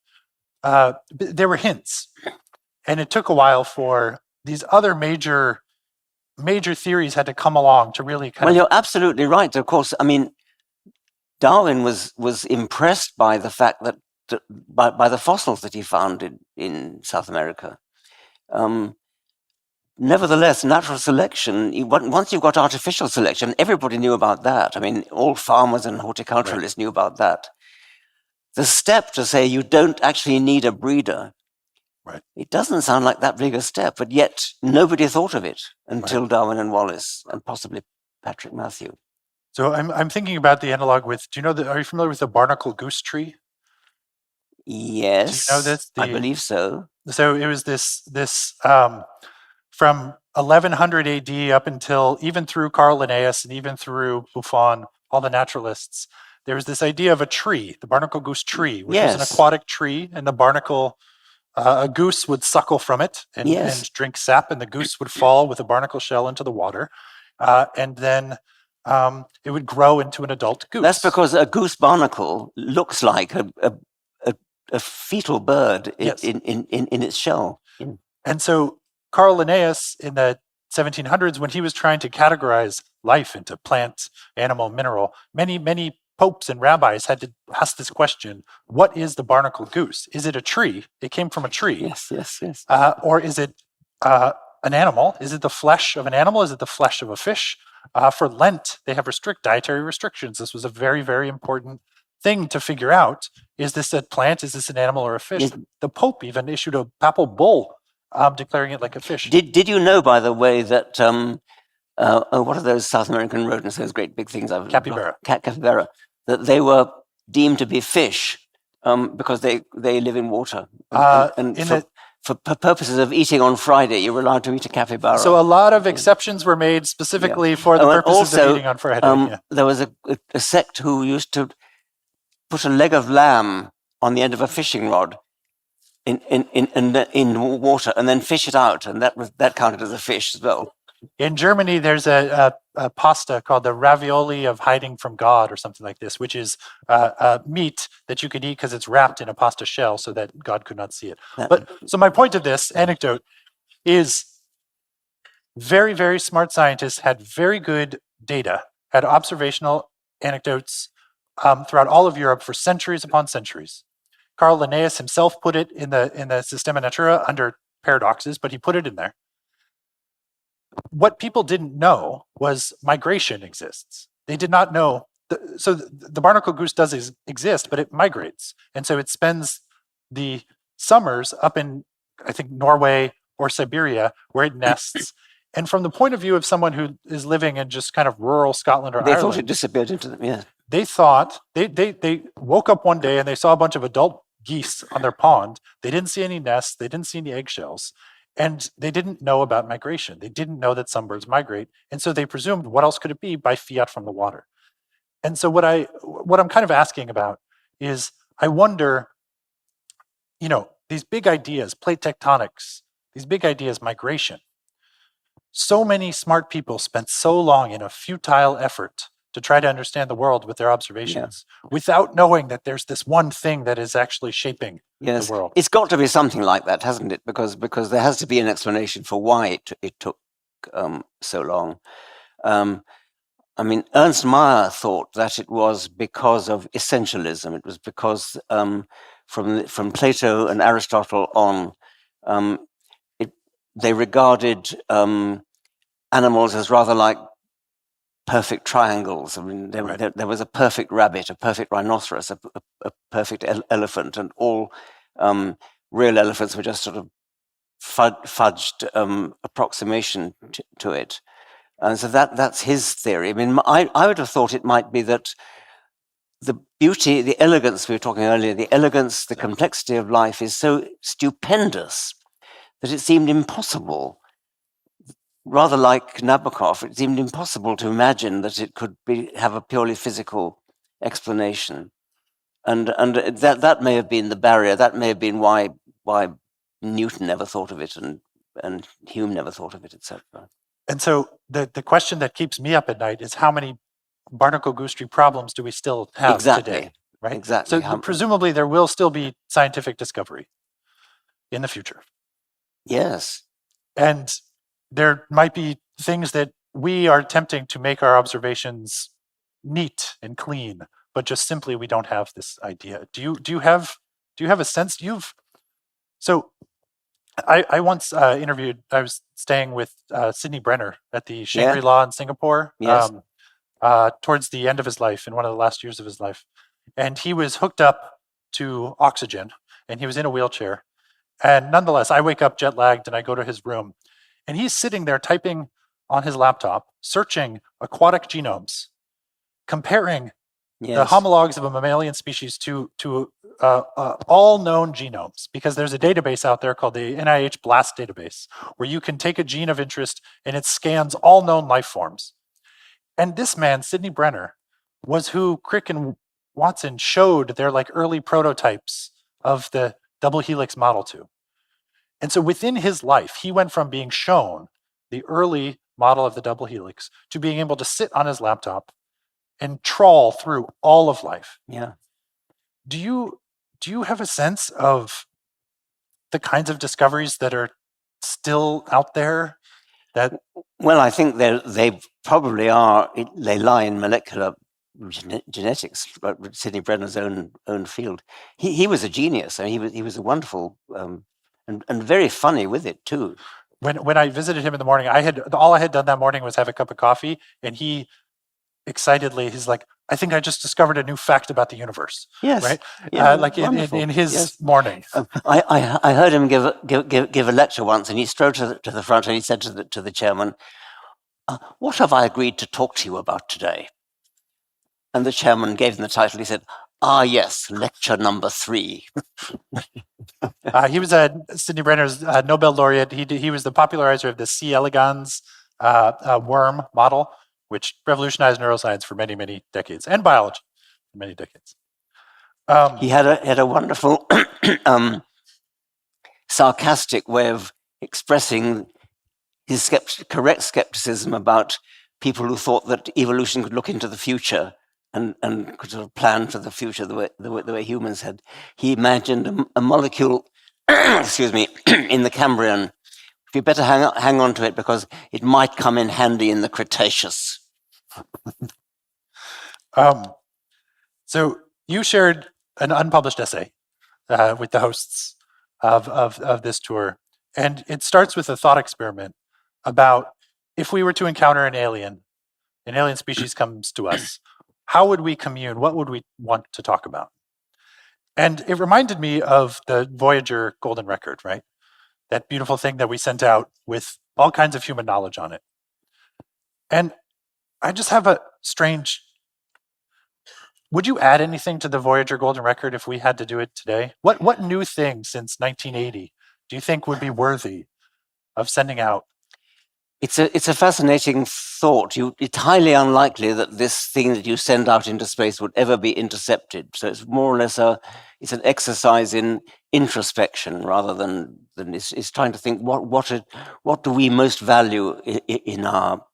Yes. There were hints, and it took a while for these other major theories had to come along to really kind of... Well, you're absolutely right. Of course, I mean, Darwin was impressed by the fact that by the fossils that he found in South America. Nevertheless, natural selection, once you've got artificial selection, everybody knew about that. I mean, all farmers and horticulturalists knew about that. The step to say you don't actually need a breeder, it doesn't sound like that big a step, but yet nobody thought of it until Darwin and Wallace, and possibly Patrick Matthew. So I'm thinking about the analog with, are you familiar with the barnacle goose tree? Yes. Do you know this? I believe so. So it was this from 1100 AD up until even through Carl Linnaeus and even through Buffon, all the naturalists, there was this idea of a tree, the barnacle goose tree, which was an aquatic tree, and the barnacle, a goose would suckle from it and drink sap, and the goose would fall with a barnacle shell into the water, and then it would grow into an adult goose. That's because a goose barnacle looks like a fetal bird in its shell. And so Carl Linnaeus in the 1700s, when he was trying to categorize life into plant, animal, mineral, many popes and rabbis had to ask this question: what is the barnacle goose? Is it a tree? It came from a tree. Yes. Or is it an animal? Is it the flesh of an animal? Is it the flesh of a fish? For Lent, they have dietary restrictions. This was a very, very important thing to figure out. Is this a plant? Is this an animal or a fish? Yes. The Pope even issued a papal bull declaring it like a fish. Did you know, by the way, that what are those South American rodents? Those great big things. Capybara. Capybara. That they were deemed to be fish because they live in water. For purposes of eating on Friday, you were allowed to eat a capybara. So a lot of exceptions were made specifically for the purposes of eating on Friday. There was a sect who used to put a leg of lamb on the end of a fishing rod in water and then fish it out, and that counted as a fish as well. In Germany, there's a pasta called the ravioli of hiding from God or something like this, which is meat that you could eat because it's wrapped in a pasta shell so that God could not see it. But so my point of this anecdote is very, very smart scientists had very good data, had observational anecdotes throughout all of Europe for centuries upon centuries. Carl Linnaeus himself put it in the Systema Naturae under paradoxes, but he put it in there. What people didn't know was migration exists. They did not know. So the barnacle goose does exist, but it migrates. And so it spends the summers up in, I think, Norway or Siberia, where it nests. And from the point of view of someone who is living in just kind of rural Scotland or Ireland, they thought it disappeared into them, yeah. They thought, they woke up one day and they saw a bunch of adult geese on their pond. They didn't see any nests. They didn't see any eggshells. And they didn't know about migration. They didn't know that some birds migrate. And so they presumed, what else could it be by fiat from the water? And so what I'm kind of asking about is, I wonder, these big ideas, plate tectonics, these big ideas, migration. So many smart people spent so long in a futile effort to try to understand the world with their observations, without knowing that there's this one thing that is actually shaping the world. It's got to be something like that, hasn't it? Because there has to be an explanation for why it took so long. I mean, Ernst Mayr thought that it was because of essentialism. It was because from Plato and Aristotle on, they regarded animals as rather like perfect triangles. I mean, there was a perfect rabbit, a perfect rhinoceros, a perfect elephant, and all real elephants were just sort of fudged approximation to it. And so that's his theory. I mean, I would have thought it might be that the beauty, the elegance we were talking earlier, the elegance, the complexity of life is so stupendous that it seemed impossible. Rather like Nabokov, it seemed impossible to imagine that it could have a purely physical explanation, and that may have been the barrier. That may have been why Newton never thought of it, and Hume never thought of it, etc. And so the question that keeps me up at night is, how many barnacle goose tree problems do we still have today? Right. Exactly. So presumably there will still be scientific discovery in the future. Yes. And there might be things that we are attempting to make our observations neat and clean, but just simply we don't have this idea. Do you have a sense? I once interviewed. I was staying with Sidney Brenner at the Shangri-La in Singapore. Yes. Towards the end of his life, in one of the last years of his life, and he was hooked up to oxygen, and he was in a wheelchair. And nonetheless, I wake up jet lagged, and I go to his room. And he's sitting there typing on his laptop, searching aquatic genomes, comparing the homologs of a mammalian species to all known genomes, because there's a database out there called the NIH BLAST database, where you can take a gene of interest and it scans all known life forms. And this man, Sidney Brenner, was who Crick and Watson showed their early prototypes of the double helix model to. And so within his life, he went from being shown the early model of the double helix to being able to sit on his laptop and trawl through all of life. Yeah. Do you have a sense of the kinds of discoveries that are still out there? Well, I think they probably are. They lie in molecular genetics, Sidney Brenner's own field. He was a genius. I mean, he was a wonderful. And very funny with it too. When I visited him in the morning, all I had done that morning was have a cup of coffee, and he excitedly, he's like, I think I just discovered a new fact about the universe. Yes. Right? Yeah, Like in his yes. morning. I heard him give a lecture once, and he strode to the front and he said to the chairman, "What have I agreed to talk to you about today?" And the chairman gave him the title. He said, "Ah, yes, lecture number 3." He was Sidney Brenner's Nobel laureate. He was the popularizer of the C. elegans worm model, which revolutionized neuroscience for many, many decades, and biology for many decades. He had a wonderful sarcastic way of expressing his correct skepticism about people who thought that evolution could look into the future and could sort of plan for the future the way humans had. He imagined a molecule, excuse me, in the Cambrian. You better hang on to it because it might come in handy in the Cretaceous. So you shared an unpublished essay with the hosts of this tour, and it starts with a thought experiment about if we were to encounter an alien species comes to us, how would we commune? What would we want to talk about? And it reminded me of the Voyager Golden Record, right? That beautiful thing that we sent out with all kinds of human knowledge on it. And I just have a strange, would you add anything to the Voyager Golden Record if we had to do it today? What new thing since 1980 do you think would be worthy of sending out? It's a fascinating thought. It's highly unlikely that this thing that you send out into space would ever be intercepted. So it's more or less it's an exercise in introspection rather than it's trying to think what do we most value in our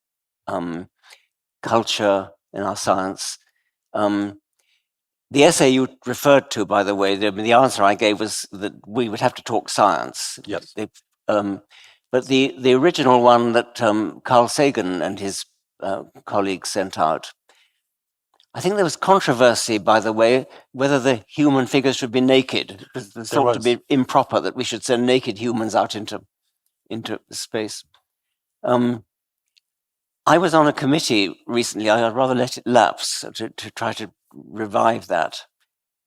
culture, in our science. The essay you referred to, by the way, the answer I gave was that we would have to talk science. Yes. But the original one that Carl Sagan and his colleagues sent out, I think there was controversy, by the way, whether the human figures should be naked. It was thought to be improper that we should send naked humans out into space. I was on a committee recently. I'd rather let it lapse to try to revive that.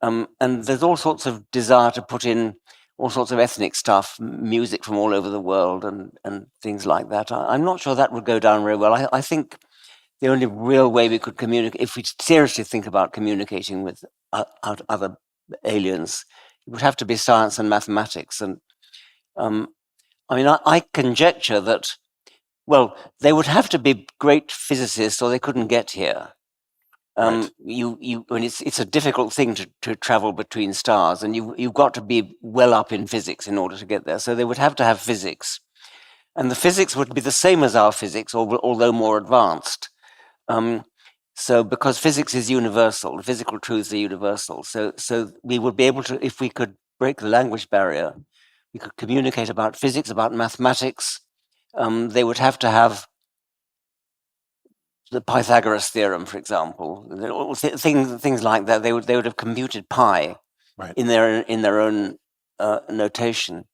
And there's all sorts of desire to put in all sorts of ethnic stuff, music from all over the world and things like that. I'm not sure that would go down very well. I think the only real way we could communicate, if we seriously think about communicating with other aliens, it would have to be science and mathematics. And I conjecture that, well, they would have to be great physicists or they couldn't get here. Right. It's a difficult thing to travel between stars, and you've got to be well up in physics in order to get there. So they would have to have physics, and the physics would be the same as our physics, although more advanced. So because physics is universal, the physical truths are universal. So we would be able to, if we could break the language barrier, we could communicate about physics, about mathematics. They would have to have the Pythagoras theorem, for example, things like that. They would have computed pi, right, in their own notation.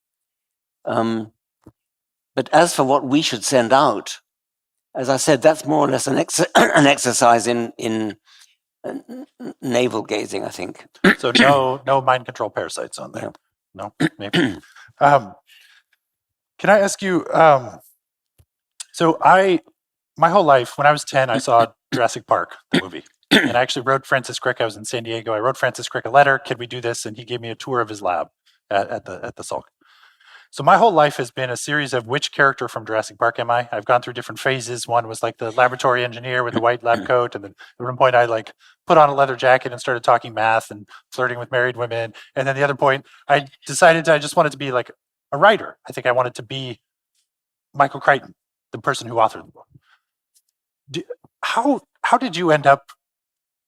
But as for what we should send out, as I said, that's more or less an exercise in navel gazing, I think. So no mind control parasites on there. No, maybe. Can I ask you? So my whole life, when I was 10, I saw Jurassic Park, the movie. And I actually wrote Francis Crick. I was in San Diego. I wrote Francis Crick a letter. Could we do this? And he gave me a tour of his lab at the Salk. So my whole life has been a series of which character from Jurassic Park am I? I've gone through different phases. One was like the laboratory engineer with the white lab coat. And then at one point I like put on a leather jacket and started talking math and flirting with married women. And then the other point, I decided I just wanted to be like a writer. I think I wanted to be Michael Crichton, the person who authored the book. How did you end up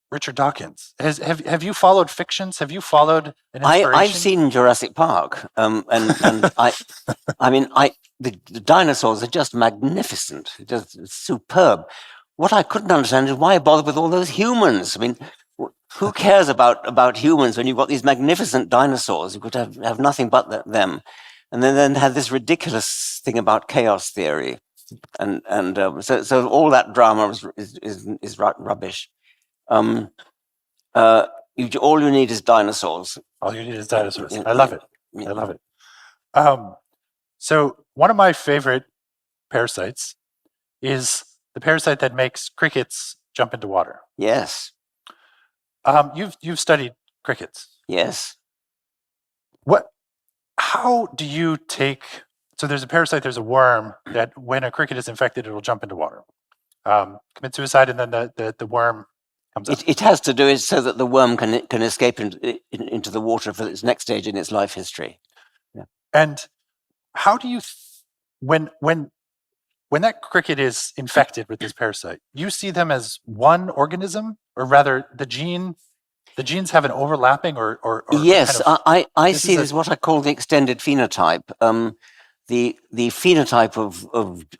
Richard Dawkins? Have you followed fictions? Have you followed an inspiration? I've seen Jurassic Park, and the dinosaurs are just magnificent, just superb. What I couldn't understand is why bother with all those humans. I mean, who cares about humans when you've got these magnificent dinosaurs? You could have nothing but them, and then had this ridiculous thing about chaos theory. So all that drama is rubbish. All you need is dinosaurs. All you need is dinosaurs. I love it. I love it. So one of my favorite parasites is the parasite that makes crickets jump into water. Yes. You've studied crickets. Yes. How do you take? So there's a parasite. There's a worm that when a cricket is infected, it'll jump into water, commit suicide, and then the worm comes up. It has to do it so that the worm can escape into the water for its next stage in its life history. Yeah. And how do you, when that cricket is infected with this parasite, you see them as one organism, or rather, the genes have an overlapping, or yes, kind of, I see this what I call the extended phenotype. The phenotype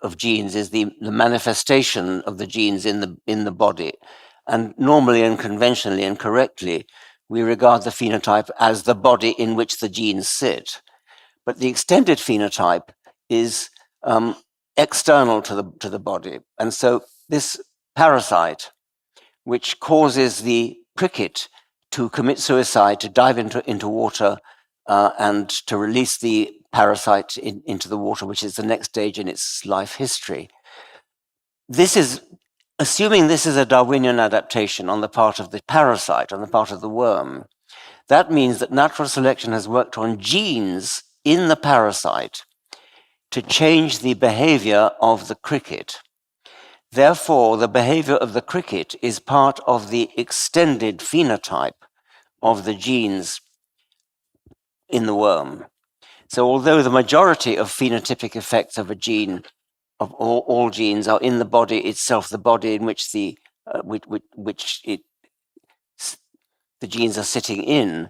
of genes is the manifestation of the genes in the body, and normally and conventionally and correctly, we regard the phenotype as the body in which the genes sit. But the extended phenotype is external to the body, and so this parasite, which causes the cricket to commit suicide, to dive into water, and to release the parasite into the water, which is the next stage in its life history. Assuming this is a Darwinian adaptation on the part of the parasite, on the part of the worm, that means that natural selection has worked on genes in the parasite to change the behavior of the cricket. Therefore, the behavior of the cricket is part of the extended phenotype of the genes in the worm. So although the majority of phenotypic effects of a gene, of all genes, are in the body itself, the body in which the genes are sitting in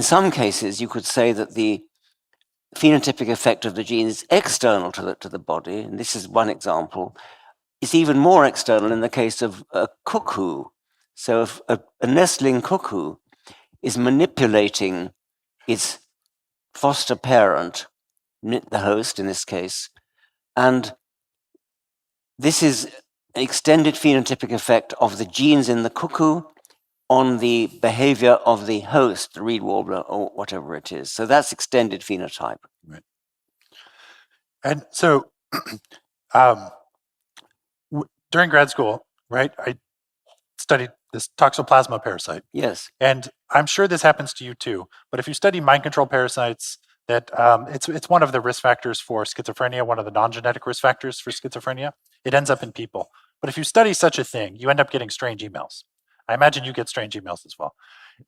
some cases you could say that the phenotypic effect of the gene is external to the body, and this is one example. It's even more external in the case of a cuckoo. So if a nestling cuckoo is manipulating its foster parent, the host in this case, and this is an extended phenotypic effect of the genes in the cuckoo on the behavior of the host, the reed warbler or whatever it is. So that's extended phenotype. Right. And so during grad school, right, I studied this toxoplasma parasite. Yes. And I'm sure this happens to you too. But if you study mind control parasites, that it's one of the risk factors for schizophrenia, one of the non-genetic risk factors for schizophrenia. It ends up in people. But if you study such a thing, you end up getting strange emails. I imagine you get strange emails as well.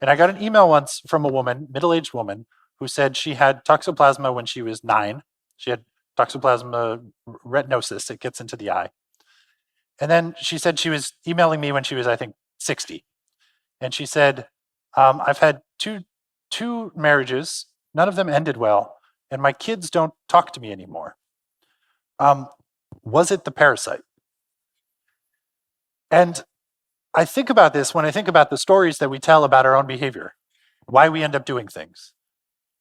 And I got an email once from a woman, middle-aged woman, who said she had toxoplasma when she was 9. She had toxoplasma retinosis. It gets into the eye. And then she said she was emailing me when she was, I think, 60. And she said, I've had two marriages. None of them ended well. And my kids don't talk to me anymore. Was it the parasite? And I think about this when I think about the stories that we tell about our own behavior, why we end up doing things.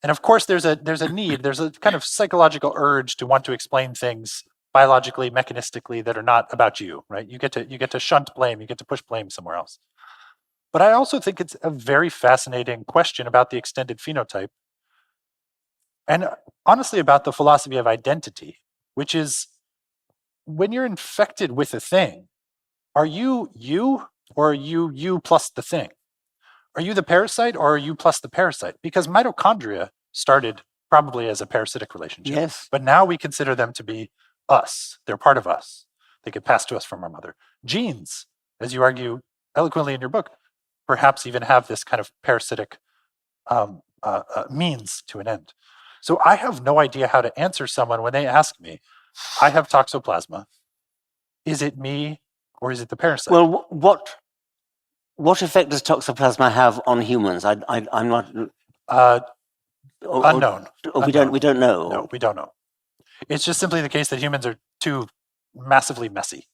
And of course, there's a need, there's a kind of psychological urge to want to explain things biologically, mechanistically, that are not about you, right? You get to shunt blame, you get to push blame somewhere else. But I also think it's a very fascinating question about the extended phenotype, and honestly about the philosophy of identity, which is when you're infected with a thing, are you you, or are you plus the thing? Are you the parasite, or are you plus the parasite? Because mitochondria started probably as a parasitic relationship. Yes. But now we consider them to be us. They're part of us. They get passed to us from our mother. Genes, as you argue eloquently in your book, perhaps even have this kind of parasitic means to an end. So I have no idea how to answer someone when they ask me, I have toxoplasma. Is it me, or is it the parasite? Well, what effect does toxoplasma have on humans? I'm not unknown. We don't know. No, we don't know. It's just simply the case that humans are too massively messy,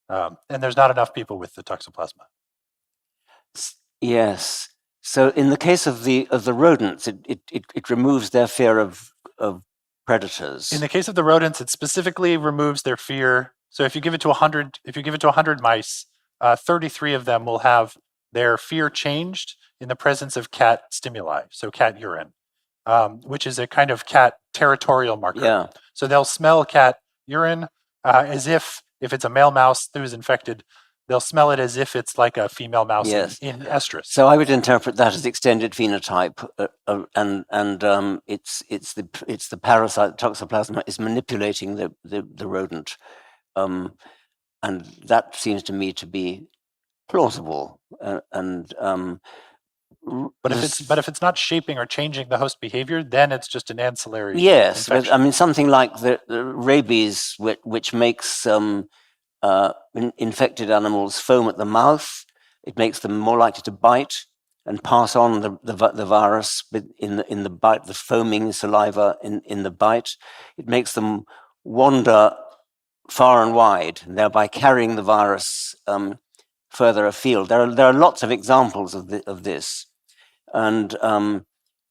and there's not enough people with the toxoplasma. Yes. So in the case of the rodents, it removes their fear of predators. In the case of the rodents, it specifically removes their fear. So if you give it to 100 mice, 33 of them will have their fear changed in the presence of cat stimuli, so cat urine, which is a kind of cat territorial marker. Yeah. So they'll smell cat urine as if it's a male mouse who is infected, they'll smell it as if it's like a female mouse Yes. in estrus. So I would interpret that as extended phenotype, and it's the parasite toxoplasma is manipulating the rodent, and that seems to me to be plausible. But if it's not shaping or changing the host behavior, then it's just an ancillary. Yes, infection. but I mean something like the rabies, which makes infected animals foam at the mouth. It makes them more likely to bite and pass on the virus in the bite, the foaming saliva in the bite. It makes them wander far and wide, thereby carrying the virus further afield. There are lots of examples of this, and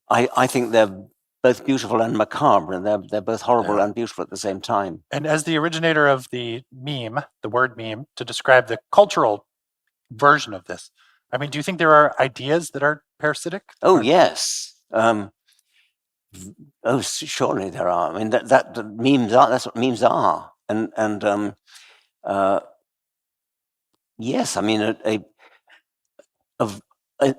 I think they're both beautiful and macabre, and they're both horrible and beautiful at the same time. And as the originator of the meme, the word meme, to describe the cultural version of this, I mean, do you think there are ideas that are parasitic? Oh, yes. Surely there are. I mean, that memes are. That's what memes are. And yes, I mean,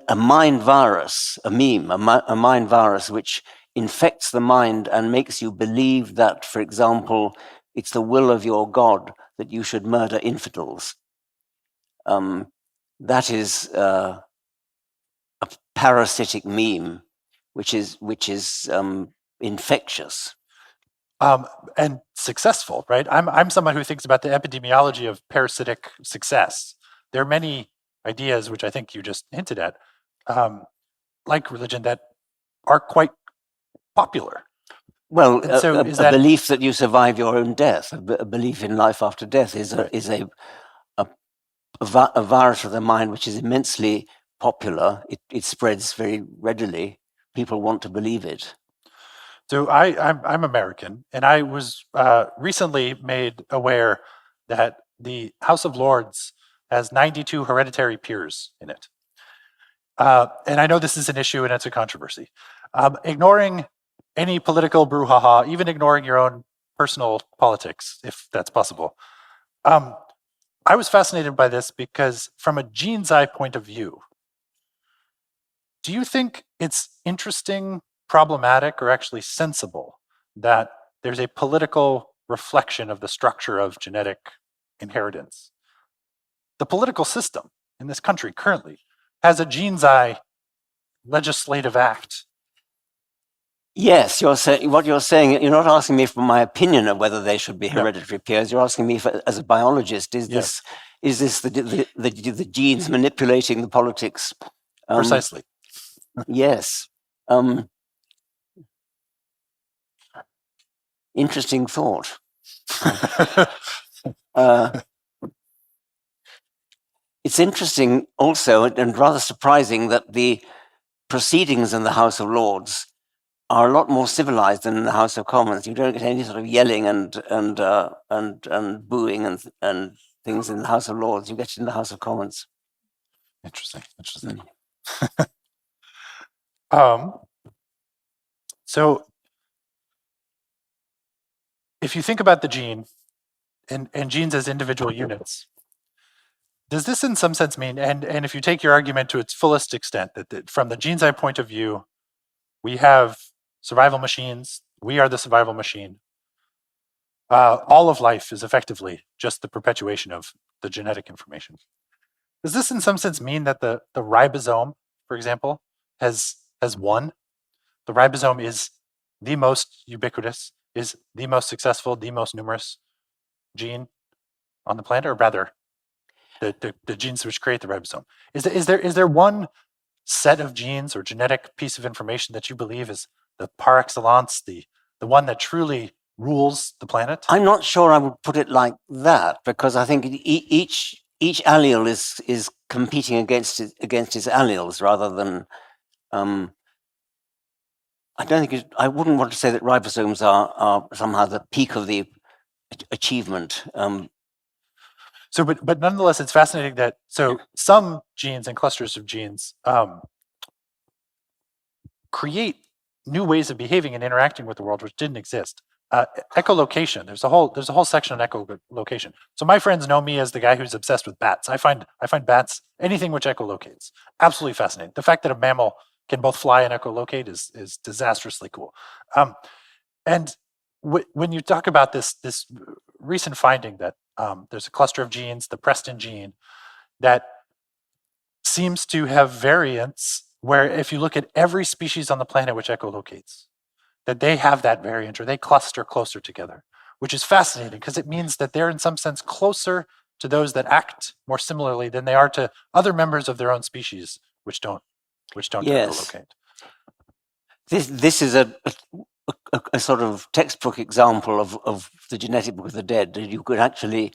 a mind virus, a meme, a mind virus which infects the mind and makes you believe that, for example, it's the will of your God that you should murder infidels. That is a parasitic meme, which is infectious. And successful, right? I'm someone who thinks about the epidemiology of parasitic success. There are many ideas, which I think you just hinted at, like religion, that are quite popular. Well, so a belief that you survive your own death, a belief in life after death, is a virus of the mind which is immensely popular. It spreads very readily. People want to believe it. So I'm American, and I was recently made aware that the House of Lords has 92 hereditary peers in it. And I know this is an issue and it's a controversy. Ignoring any political brouhaha, even ignoring your own personal politics, if that's possible. I was fascinated by this because from a gene's eye point of view, do you think it's interesting, problematic, or actually sensible that there's a political reflection of the structure of genetic inheritance? The political system in this country currently has a gene's eye legislative act. Yes, what you're saying. You're not asking me for my opinion of whether they should be hereditary peers. You're asking me, as a biologist, is this the genes manipulating the politics? Precisely. Yes. Interesting thought. It's interesting also, and rather surprising, that the proceedings in the House of Lords are a lot more civilized than in the House of Commons. You don't get any sort of yelling and booing and things in the House of Lords. You get it in the House of Commons. Interesting. So if you think about the gene and genes as individual units, does this in some sense mean, and if you take your argument to its fullest extent, that from the gene's eye point of view, we have survival machines, we are the survival machine. All of life is effectively just the perpetuation of the genetic information. Does this in some sense mean that the ribosome, for example, has won? The ribosome is the most ubiquitous, is the most successful, the most numerous gene on the planet, or rather, the genes which create the ribosome. Is there one set of genes or genetic piece of information that you believe is the par excellence, the one that truly rules the planet? I'm not sure I would put it like that, because I think each allele is competing against its alleles rather than. I don't think I wouldn't want to say that ribosomes are somehow the peak of the achievement. So, but nonetheless, it's fascinating that some genes and clusters of genes create new ways of behaving and interacting with the world which didn't exist. Echolocation. There's a whole section on echolocation. So my friends know me as the guy who's obsessed with bats. I find bats, anything which echolocates, absolutely fascinating. The fact that a mammal can both fly and echolocate is disastrously cool. And when you talk about this recent finding that there's a cluster of genes, the Preston gene, that seems to have variants where if you look at every species on the planet which echolocates, that they have that variant or they cluster closer together, which is fascinating because it means that they're in some sense closer to those that act more similarly than they are to other members of their own species which don't Yes. echolocate. This is a sort of textbook example of the genetic book of the dead. You could actually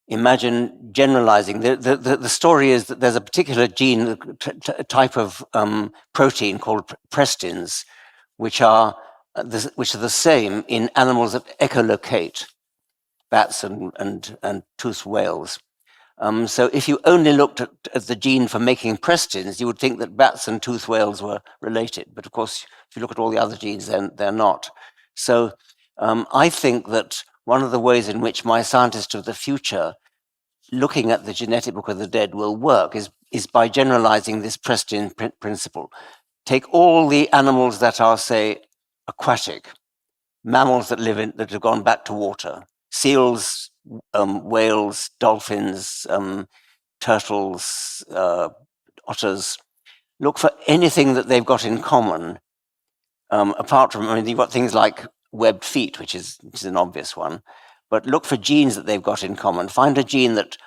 imagine generalizing. The story is that there's a particular gene, type of protein called prestins, which are the same in animals that echolocate, bats and toothed whales. So if you only looked at the gene for making prestins, you would think that bats and toothed whales were related. But of course, if you look at all the other genes, then they're not. So I think that one of the ways in which my scientist of the future, looking at the genetic book of the dead, will work is by generalizing this prestin principle. Take all the animals that are, say, aquatic, mammals that have gone back to water, seals, whales, dolphins, turtles, otters. Look for anything that they've got in common. Apart from, you've got things like webbed feet, which is an obvious one. But look for genes that they've got in common. Find a gene that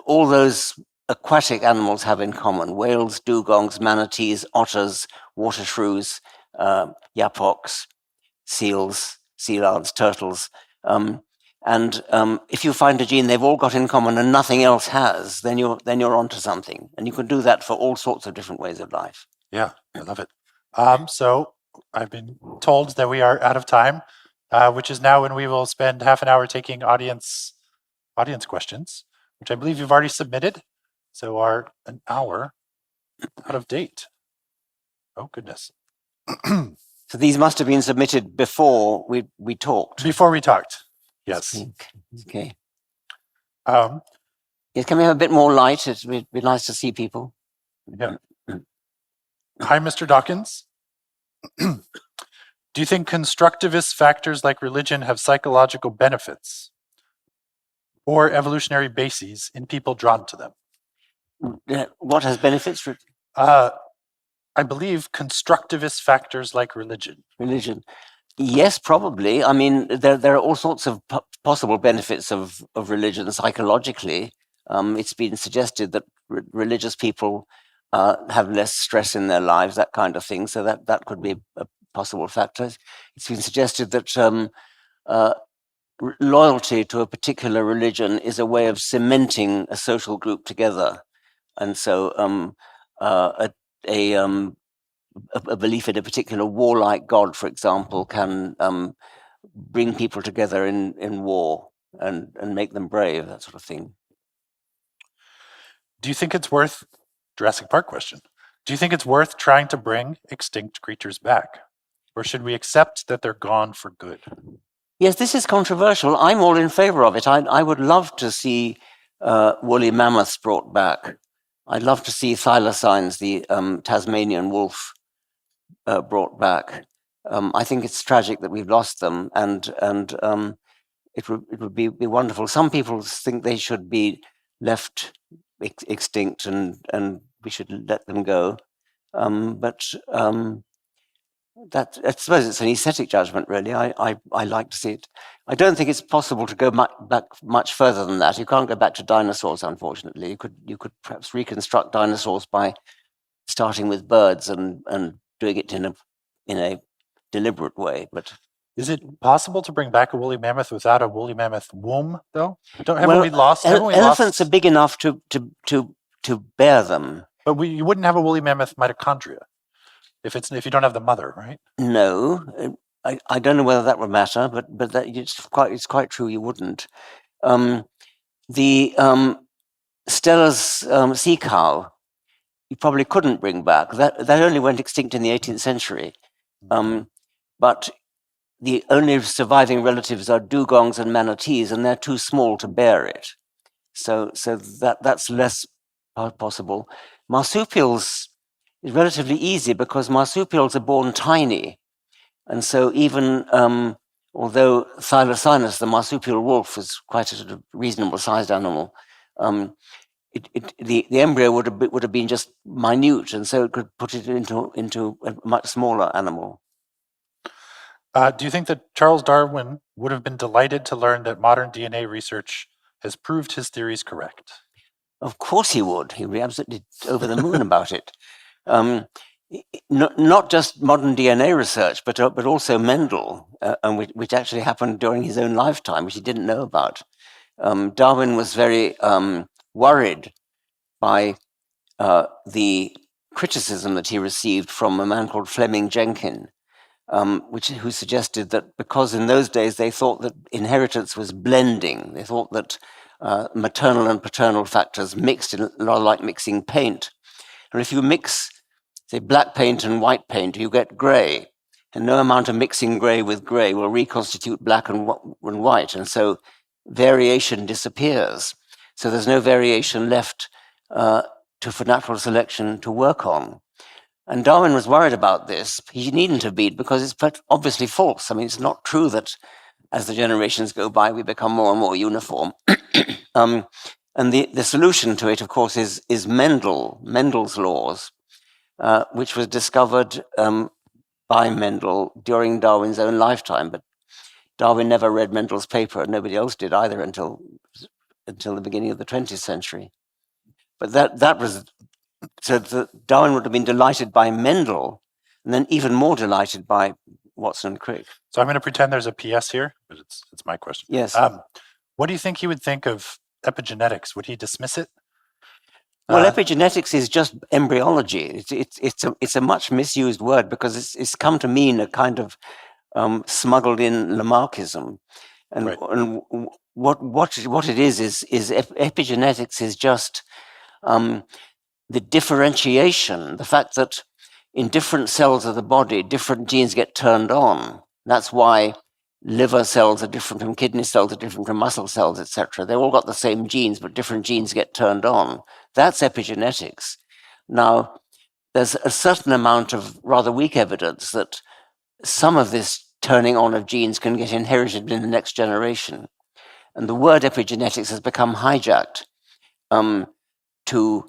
all those aquatic animals have in common: whales, dugongs, manatees, otters, water shrews, yapoks, seals, sea lions, turtles. And if you find a gene they've all got in common and nothing else has, then you're onto something. And you can do that for all sorts of different ways of life. Yeah, I love it. So I've been told that we are out of time, which is now when we will spend half an hour taking audience questions, which I believe you've already submitted. So are an hour out of date. Oh goodness. So these must have been submitted before we talked. Before we talked. Yes. Okay. Yes, can we have a bit more light? It'd be nice to see people. Yeah. Hi, Mr. Dawkins. Do you think constructivist factors like religion have psychological benefits or evolutionary bases in people drawn to them? What has benefits? I believe constructivist factors like religion. Religion. Yes, probably. I mean, there are all sorts of possible benefits of religion psychologically. It's been suggested that religious people have less stress in their lives, that kind of thing. So that could be a possible factor. It's been suggested that loyalty to a particular religion is a way of cementing a social group together. And so a belief in a particular warlike god, for example, can bring people together in war and make them brave, that sort of thing. Do you think it's worth, Jurassic Park question, do you think it's worth trying to bring extinct creatures back? Or should we accept that they're gone for good? Yes, this is controversial. I'm all in favor of it. I would love to see woolly mammoths brought back. I'd love to see thylacines, the Tasmanian wolf, brought back. I think it's tragic that we've lost them, and it would be wonderful. Some people think they should be left extinct and we should let them go. But that, I suppose it's an aesthetic judgment, really. I like to see it. I don't think it's possible to go back much further than that. You can't go back to dinosaurs, unfortunately. You could perhaps reconstruct dinosaurs by starting with birds and doing it in a deliberate way. But is it possible to bring back a woolly mammoth without a woolly mammoth womb, though? Elephants are big enough to bear them. But you wouldn't have a woolly mammoth mitochondria. if you don't have the mother, right? No, I don't know whether that would matter, but that it's quite true. You wouldn't. The Steller's sea cow, you probably couldn't bring back. That only went extinct in the 18th century. But the only surviving relatives are dugongs and manatees, and they're too small to bear it. So that's less possible. Marsupials is relatively easy because marsupials are born tiny. And so even although Thylacinus, the marsupial wolf, was quite a sort of reasonable sized animal, the embryo would have been just minute, and so it could put it into a much smaller animal. Do you think that Charles Darwin would have been delighted to learn that modern DNA research has proved his theories correct? Of course he would. He would be absolutely over the moon about it. Not just modern DNA research, but also Mendel, which actually happened during his own lifetime, which he didn't know about. Darwin was very worried by the criticism that he received from a man called Fleming Jenkin, who suggested that because in those days they thought that inheritance was blending, they thought that maternal and paternal factors mixed in a lot like mixing paint. And if you mix, say, black paint and white paint, you get grey. And no amount of mixing grey with grey will reconstitute black and white. And so variation disappears. So there's no variation left for natural selection to work on. And Darwin was worried about this. He needn't have been, because it's obviously false. I mean, it's not true that as the generations go by, we become more and more uniform. And the solution to it, of course, is Mendel's laws, which was discovered by Mendel during Darwin's own lifetime. But Darwin never read Mendel's paper, and nobody else did either until the beginning of the 20th century. But that was, so Darwin would have been delighted by Mendel, and then even more delighted by Watson and Crick. So I'm going to pretend there's a PS here, but it's my question. Yes. What do you think he would think of epigenetics? Would he dismiss it? Well, epigenetics is just embryology. It's a much misused word because it's come to mean a kind of smuggled in Lamarckism, and, right. And what it is epigenetics is just the differentiation, the fact that in different cells of the body, different genes get turned on. That's why liver cells are different from kidney cells, are different from muscle cells, etc. They've all got the same genes, but different genes get turned on. That's epigenetics. Now, there's a certain amount of rather weak evidence that some of this turning on of genes can get inherited in the next generation. And the word epigenetics has become hijacked to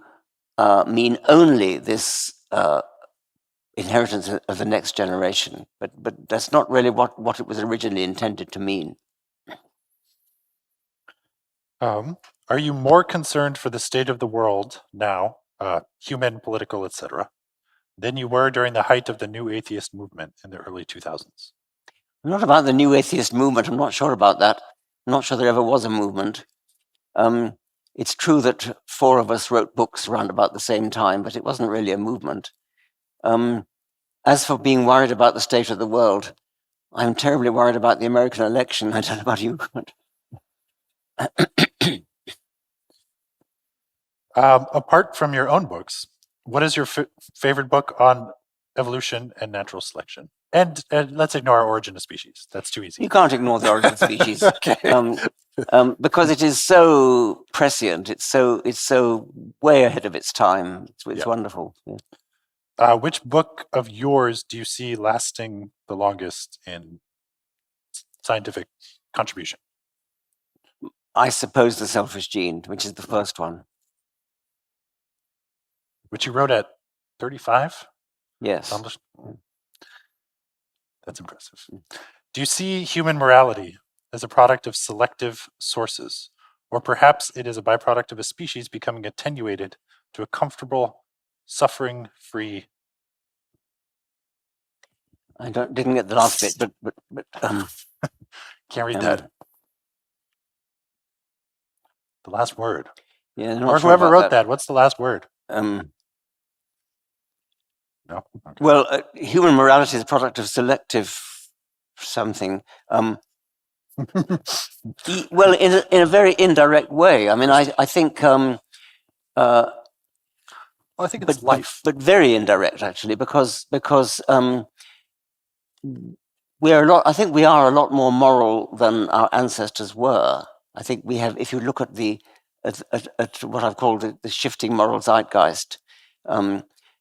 mean only this inheritance of the next generation. But that's not really what it was originally intended to mean. Are you more concerned for the state of the world now, human, political, etc., than you were during the height of the new atheist movement in the early 2000s? Not about the new atheist movement. I'm not sure about that. I'm not sure there ever was a movement. It's true that 4 of us wrote books around about the same time, but it wasn't really a movement. As for being worried about the state of the world, I'm terribly worried about the American election. I don't know about you. Apart from your own books, what is your favorite book on evolution and natural selection? And let's ignore Origin of Species. That's too easy. You can't ignore the Origin of Species. Okay. Because it is so prescient. It's so way ahead of its time. It's wonderful. Yeah. Which book of yours do you see lasting the longest in scientific contribution? I suppose The Selfish Gene, which is the first one. Which you wrote at 35? Yes. That's impressive. Do you see human morality as a product of selective sources, or perhaps it is a byproduct of a species becoming attenuated to a comfortable, suffering-free? I didn't get the last bit, but can't read that. The last word. Yeah, or whoever wrote that. What's the last word? No. Okay. Well, human morality is a product of selective something. Well, in a very indirect way. I mean, I think, Well, I think it's life. but very indirect actually, because we are a lot. I think we are a lot more moral than our ancestors were. I think we have. If you look at at what I've called the shifting moral zeitgeist,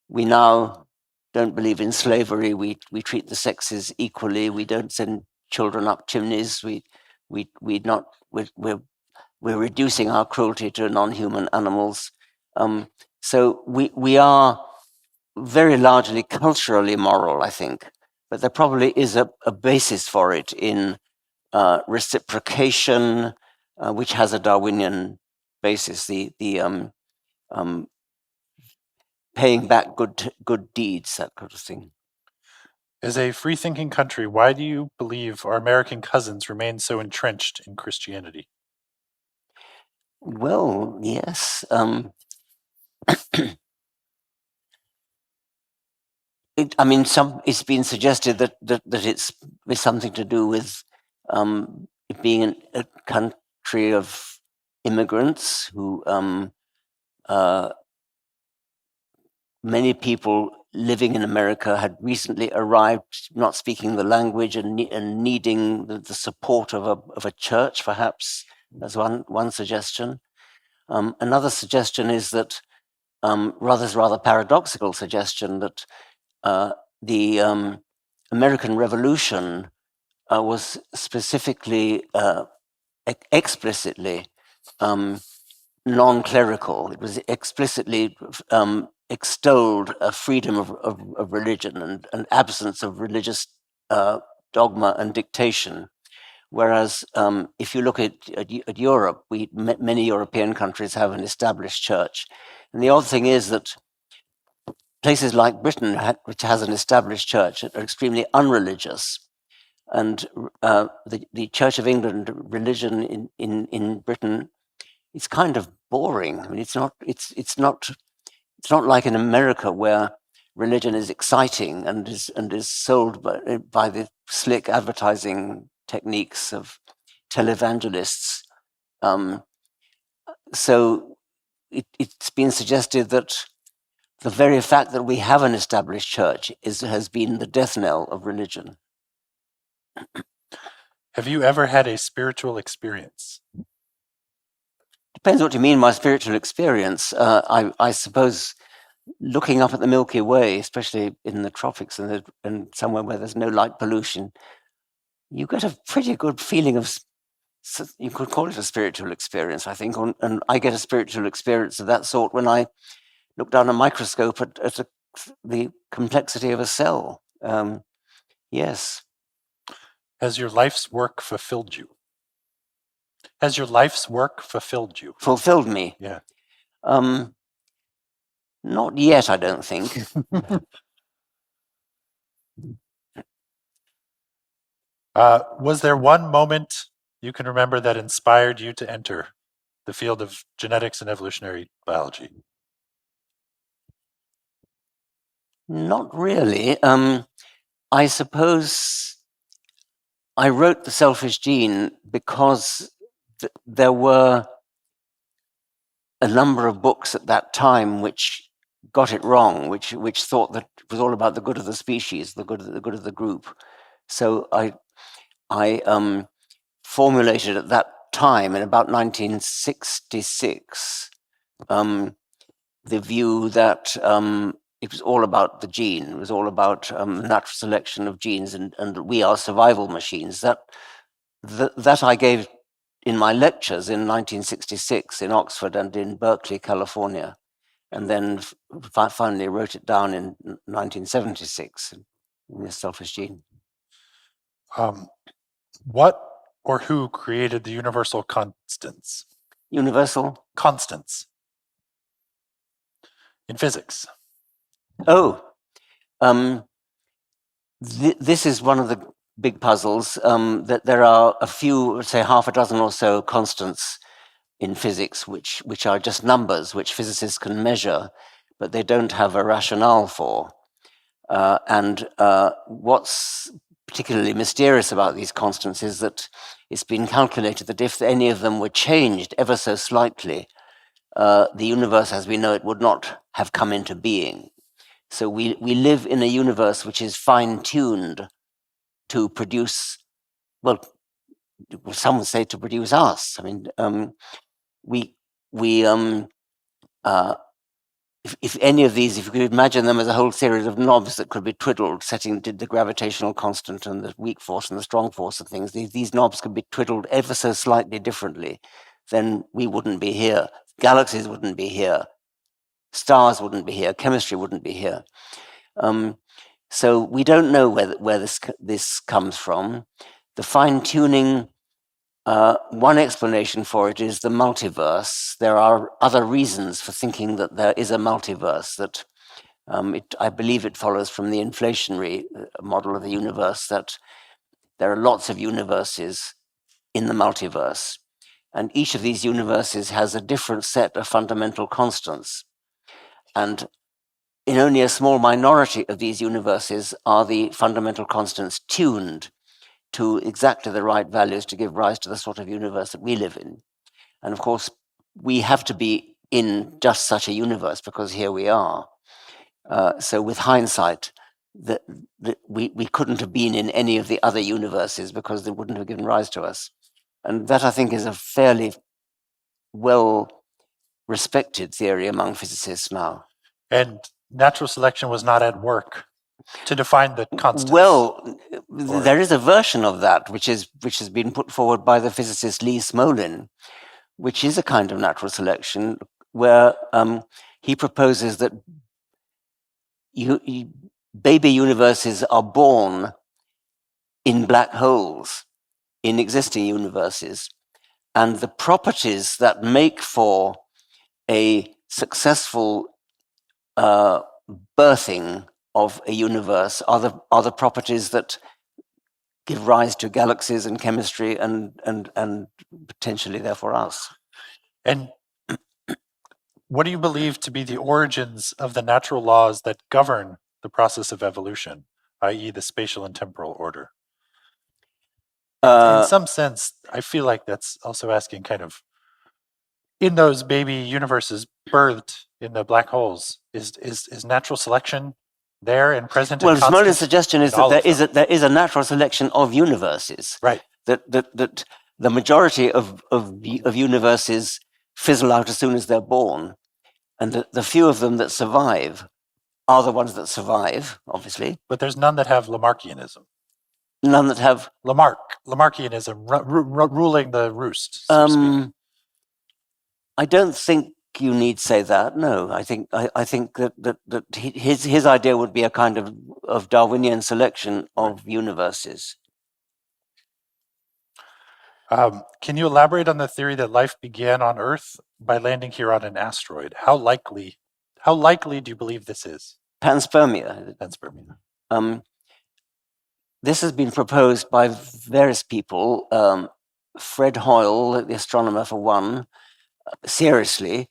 we now don't believe in slavery. We treat the sexes equally. We don't send children up chimneys. We're reducing our cruelty to non-human animals. So we are very largely culturally moral, I think, but there probably is a basis for it in reciprocation, which has a Darwinian basis. The paying back good deeds, that kind of thing. As a free-thinking country, why do you believe our American cousins remain so entrenched in Christianity? Well, yes. It's been suggested that it's something to do with it being a country of immigrants who many people living in America had recently arrived, not speaking the language and needing the support of a church, perhaps. That's one suggestion. Another suggestion is that rather paradoxical suggestion that the American Revolution was specifically, explicitly non-clerical. It was explicitly extolled a freedom of religion and absence of religious dogma and dictation. Whereas if you look at Europe, many European countries have an established church. And the odd thing is that places like Britain, which has an established church, are extremely unreligious. And the Church of England religion in Britain, it's kind of boring. I mean, it's not like in America where religion is exciting and is sold by the slick advertising techniques of televangelists. So it's been suggested that the very fact that we have an established church has been the death knell of religion. Have you ever had a spiritual experience? Depends what you mean by spiritual experience. I suppose looking up at the Milky Way, especially in the tropics and somewhere where there's no light pollution, you get a pretty good feeling of, you could call it a spiritual experience, I think. And I get a spiritual experience of that sort when I look down a microscope at the complexity of a cell. Yes. Has your life's work fulfilled you? Has your life's work fulfilled you? Fulfilled me? Yeah. Not yet, I don't think. Was there one moment you can remember that inspired you to enter the field of genetics and evolutionary biology? Not really. I suppose I wrote The Selfish Gene because there were a number of books at that time which got it wrong, which thought that it was all about the good of the species, the good of the group. So I formulated at that time, in about 1966, the view that it was all about the gene. It was all about natural selection of genes, and we are survival machines. That I gave in my lectures in 1966 in Oxford and in Berkeley, California, and then finally wrote it down in 1976 in The Selfish Gene. What or who created the universal constants? Universal? Constants. In physics. Oh, this is one of the big puzzles, that there are a few, say half a dozen or so constants in physics, which are just numbers, which physicists can measure, but they don't have a rationale for. And what's particularly mysterious about these constants is that it's been calculated that if any of them were changed ever so slightly, the universe as we know it would not have come into being. So we live in a universe which is fine-tuned to produce, well, some would say to produce us. I mean, if any of these, if you could imagine them as a whole series of knobs that could be twiddled, setting the gravitational constant and the weak force and the strong force and things, these knobs could be twiddled ever so slightly differently, then we wouldn't be here. Galaxies wouldn't be here. Stars wouldn't be here. Chemistry wouldn't be here. So we don't know where this comes from. The fine-tuning, one explanation for it is the multiverse. There are other reasons for thinking that there is a multiverse, that I believe it follows from the inflationary model of the universe, that there are lots of universes in the multiverse, and each of these universes has a different set of fundamental constants. And in only a small minority of these universes are the fundamental constants tuned to exactly the right values to give rise to the sort of universe that we live in. And of course, we have to be in just such a universe because here we are. So with hindsight, we couldn't have been in any of the other universes because they wouldn't have given rise to us. And that, I think, is a fairly well respected theory among physicists now. And natural selection was not at work to define the constants. Well, there is a version of that which has been put forward by the physicist Lee Smolin, which is a kind of natural selection where he proposes that baby universes are born in black holes in existing universes, and the properties that make for a successful birthing of a universe are the properties that give rise to galaxies and chemistry and potentially therefore us. And what do you believe to be the origins of the natural laws that govern the process of evolution, i.e. the spatial and temporal order? In some sense, I feel like that's also asking kind of, in those baby universes birthed in the black holes, is natural selection there and present? Well, Smolin's suggestion is that there is a natural selection of universes. Right. That the majority of universes fizzle out as soon as they're born, and the few of them that survive are the ones that survive, obviously. But there's none that have Lamarckianism. None that have Lamarckianism ruling the roost, so to speak. I don't think you need say that. No, I think that his idea would be a kind of Darwinian selection of universes. Can you elaborate on the theory that life began on Earth by landing here on an asteroid? How likely do you believe this is? Panspermia. Panspermia. This has been proposed by various people. Fred Hoyle, the astronomer, for one. Seriously,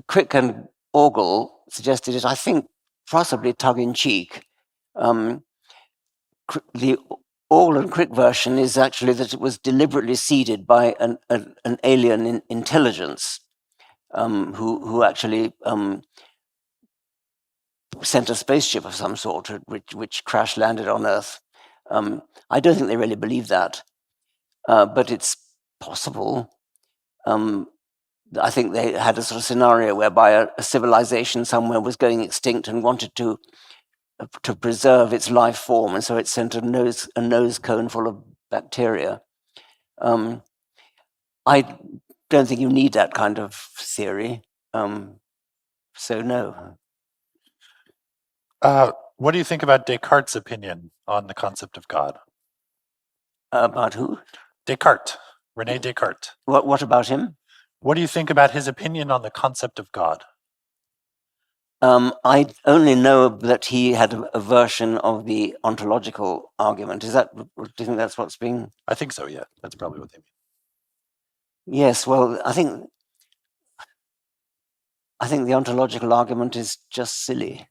Crick and Ogle suggested it, I think, possibly tongue-in-cheek. The Ogle and Crick version is actually that it was deliberately seeded by an alien intelligence who actually sent a spaceship of some sort which crash landed on Earth. I don't think they really believe that, but it's possible. I think they had a sort of scenario whereby a civilization somewhere was going extinct and wanted to preserve its life form, and so it sent a nose cone full of bacteria. I don't think you need that kind of theory. So no. What do you think about Descartes' opinion on the concept of God? About who? Descartes. René Descartes. What about him? What do you think about his opinion on the concept of God? I only know that he had a version of the ontological argument. Do you think that's what's being? I think so, yeah. That's probably what they mean. Yes, well, I think the ontological argument is just silly.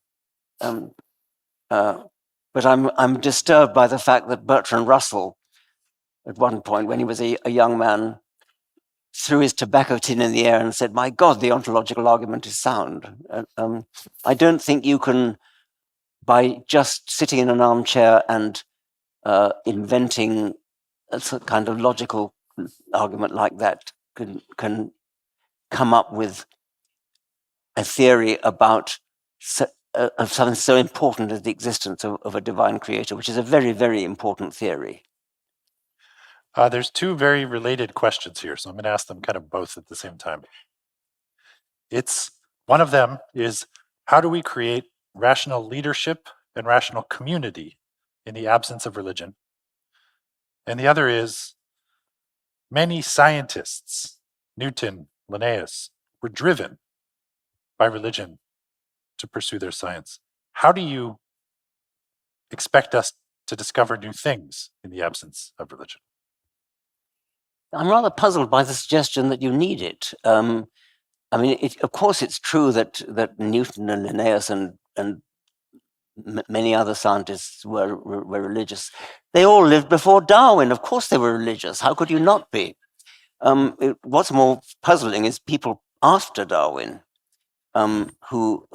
But I'm disturbed by the fact that Bertrand Russell, at one point when he was a young man, threw his tobacco tin in the air and said, "My God, the ontological argument is sound." I don't think you can, by just sitting in an armchair and inventing a kind of logical argument like that, can come up with a theory about of something so important as the existence of a divine creator, which is a very, very important theory. There's two very related questions here, so I'm going to ask them kind of both at the same time. One of them is, how do we create rational leadership and rational community in the absence of religion? And the other is, many scientists, Newton, Linnaeus, were driven by religion to pursue their science. How do you expect us to discover new things in the absence of religion? I'm rather puzzled by the suggestion that you need it. I mean, of course, it's true that Newton and Linnaeus and many other scientists were religious. They all lived before Darwin. Of course, they were religious. How could you not be? What's more puzzling is people after Darwin, who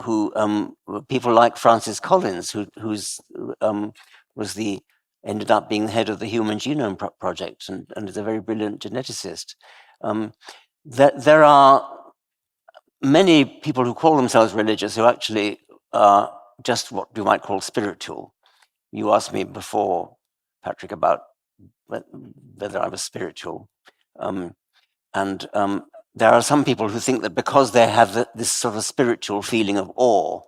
people like Francis Collins, who's ended up being the head of the Human Genome Project and is a very brilliant geneticist. There are many people who call themselves religious who actually are just what you might call spiritual. You asked me before, Patrick, about whether I was spiritual. There are some people who think that because they have this sort of spiritual feeling of awe,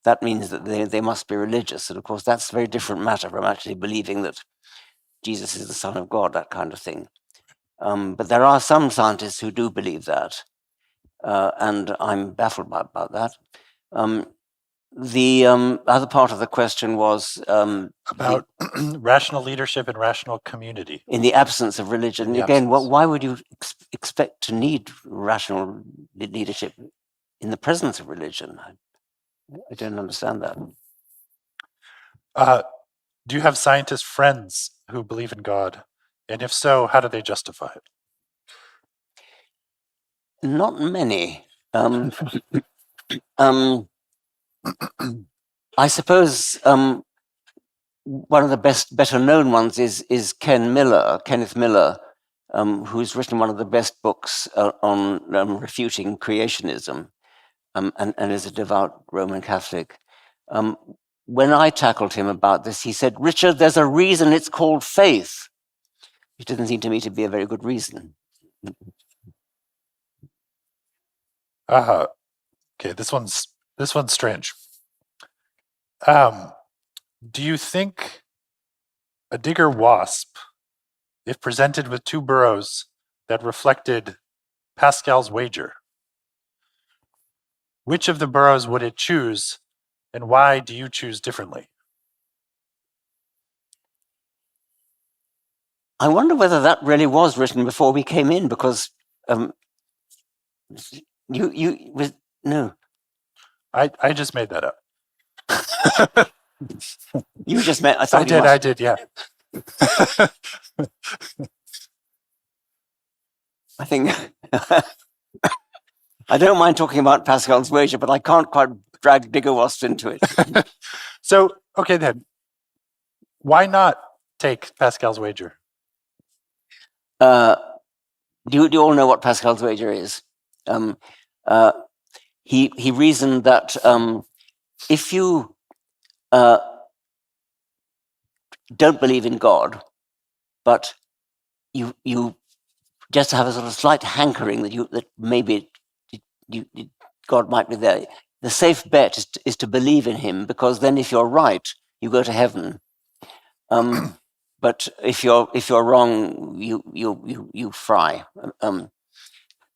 that means that they must be religious. And of course, that's a very different matter from actually believing that Jesus is the Son of God, that kind of thing. But there are some scientists who do believe that. And I'm baffled about that. The other part of the question was about rational leadership and rational community in the absence of religion. Again, why would you expect to need rational leadership in the presence of religion? I don't understand that. Do you have scientist friends who believe in God? And if so, how do they justify it? Not many. I suppose one of the better known ones is Kenneth Miller, who's written one of the best books on refuting creationism, and is a devout Roman Catholic. When I tackled him about this, he said, "Richard, there's a reason it's called faith," which doesn't seem to me to be a very good reason. Okay, this one's strange. Do you think a digger wasp, if presented with two burrows that reflected Pascal's wager, which of the burrows would it choose, and why do you choose differently? I wonder whether that really was written before we came in, because no. I just made that up. You just made. I did, yeah. I think I don't mind talking about Pascal's wager, but I can't quite drag digger wasp into it. So, okay then, why not take Pascal's wager? Do you all know what Pascal's wager is? He reasoned that if you don't believe in God, but you just have a sort of slight hankering that maybe God might be there, the safe bet is to believe in him, because then if you're right, you go to heaven. But if you're wrong, you fry.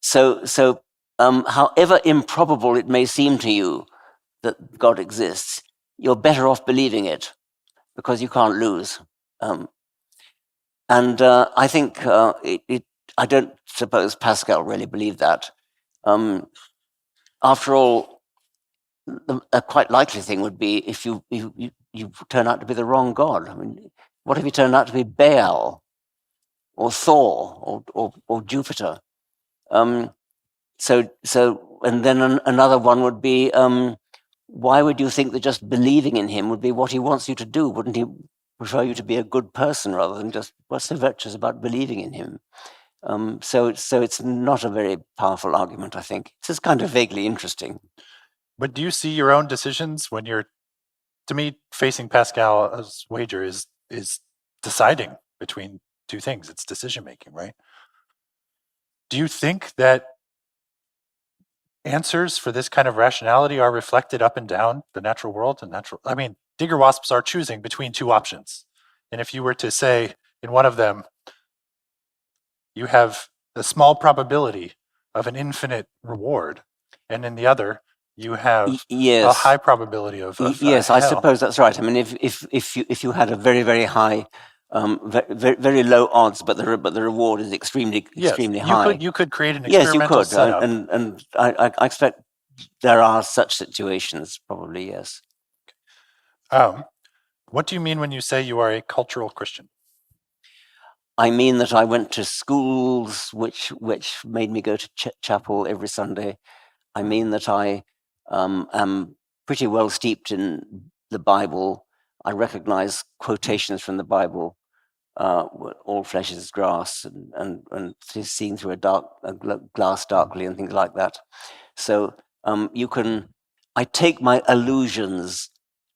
So however improbable it may seem to you that God exists, you're better off believing it, because you can't lose. And I think I don't suppose Pascal really believed that. After all, a quite likely thing would be if you you turn out to be the wrong god? I mean, what if you turn out to be Baal or Thor or Jupiter? And then another one would be, why would you think that just believing in him would be what he wants you to do? Wouldn't he prefer you to be a good person rather than just, what's so virtuous about believing in him? So it's not a very powerful argument, I think. It's just kind of vaguely interesting. But do you see your own decisions when you're, to me, facing Pascal's wager is deciding between two things. It's decision making, right? Do you think that answers for this kind of rationality are reflected up and down the natural world and natural? I mean, digger wasps are choosing between two options. And if you were to say in one of them, you have a small probability of an infinite reward, and in the other, you have Yes. a high probability of Yes, I hell. suppose that's right. I mean, if you had a very, very high, very, very low odds, but the reward is extremely high. You could create an Yes, you experimental could, setup. and I expect there are such situations. Probably, yes. What do you mean when you say you are a cultural Christian? I mean that I went to schools which made me go to chapel every Sunday. I mean that I am pretty well steeped in the Bible. I recognize quotations from the Bible. All flesh is grass, and seeing through a glass darkly, and things like that. So I take my allusions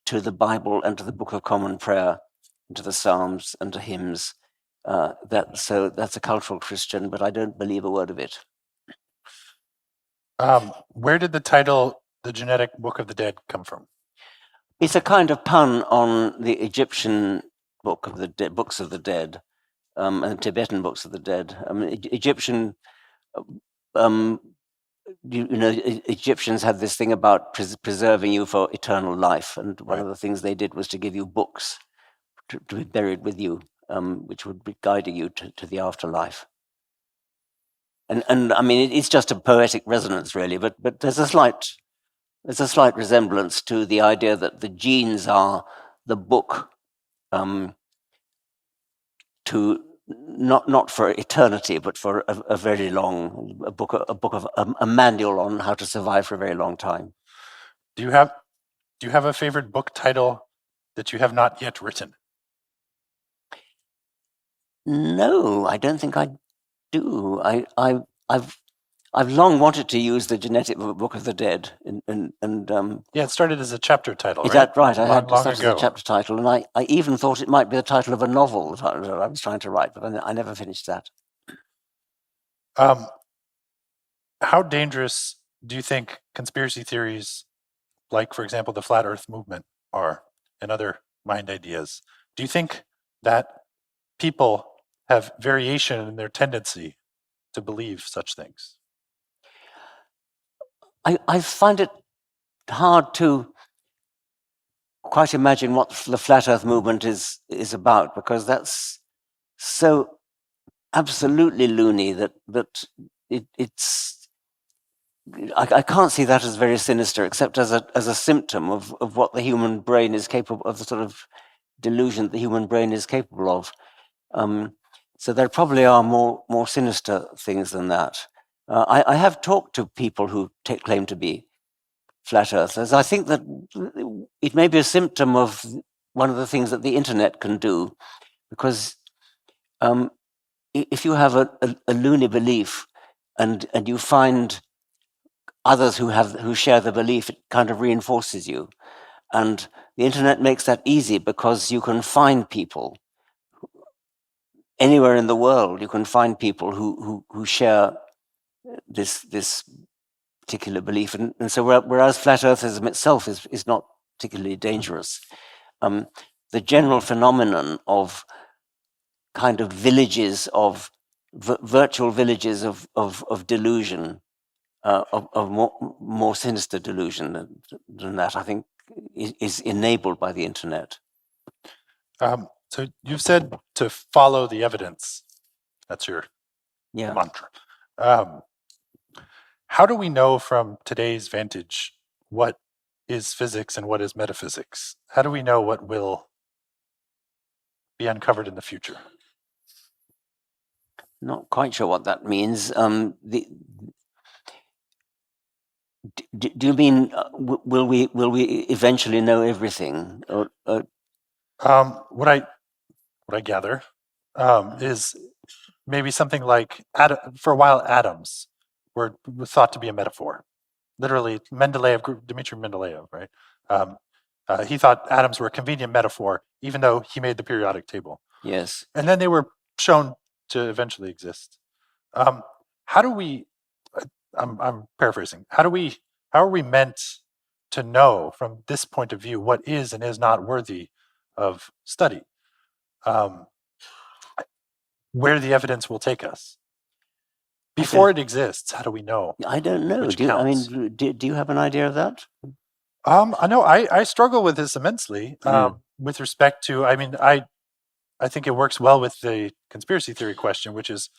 to the Bible and to the Book of Common Prayer, and to the Psalms and to hymns. That's a cultural Christian, but I don't believe a word of it. Where did the title "The Genetic Book of the Dead" come from? It's a kind of pun on the Egyptian books of the dead, and Tibetan books of the dead. I mean, Egyptian, Egyptians had this thing about preserving you for eternal life, and one of the things they did was to give you books to be buried with you, which would be guiding you to the afterlife. And I mean, it's just a poetic resonance, really. But there's a slight resemblance to the idea that the genes are the book to not for eternity, but for a very long a manual on how to survive for a very long time. Do you have a favorite book title that you have not yet written? No, I don't think I do. I've long wanted to use the Genetic Book of the Dead, and yeah, it started as a chapter title. Is right? that right? I had long started ago. as a chapter title, and I even thought it might be the title of a novel that I was trying to write, but I never finished that. How dangerous do you think conspiracy theories, like, for example, the flat Earth movement, are, and other mind ideas? Do you think that people have variation in their tendency to believe such things? I find it hard to quite imagine what the flat Earth movement is about, because that's so absolutely loony that it's. I can't see that as very sinister, except as a symptom of what the human brain is capable of, the sort of delusion the human brain is capable of. So there probably are more sinister things than that. I have talked to people who take claim to be flat earthers. I think that it may be a symptom of one of the things that the internet can do, because if you have a loony belief and you find others who share the belief, it kind of reinforces you. And the internet makes that easy, because you can find people anywhere in the world. You can find people who share this particular belief, and so whereas flat earthism itself is not particularly dangerous, the general phenomenon of kind of villages of virtual villages of delusion, of more sinister delusion than that, I think is enabled by the internet. So you've said to follow the evidence. That's your mantra. How do we know from today's vantage what is physics and what is metaphysics? How do we know what will be uncovered in the future? Not quite sure what that means. Do you mean will we eventually know everything? What I gather is maybe something like for a while atoms were thought to be a metaphor. Literally, Dmitry Mendeleev, right? He thought atoms were a convenient metaphor, even though he made the periodic table. Yes. And then they were shown to eventually exist. How do we? I'm paraphrasing. How are we meant to know from this point of view what is and is not worthy of study? Where the evidence will take us before it exists? How do we know? I don't know. Do you have an idea of that? I know I struggle with this immensely with respect to. I mean, I think it works well with the conspiracy theory question, which is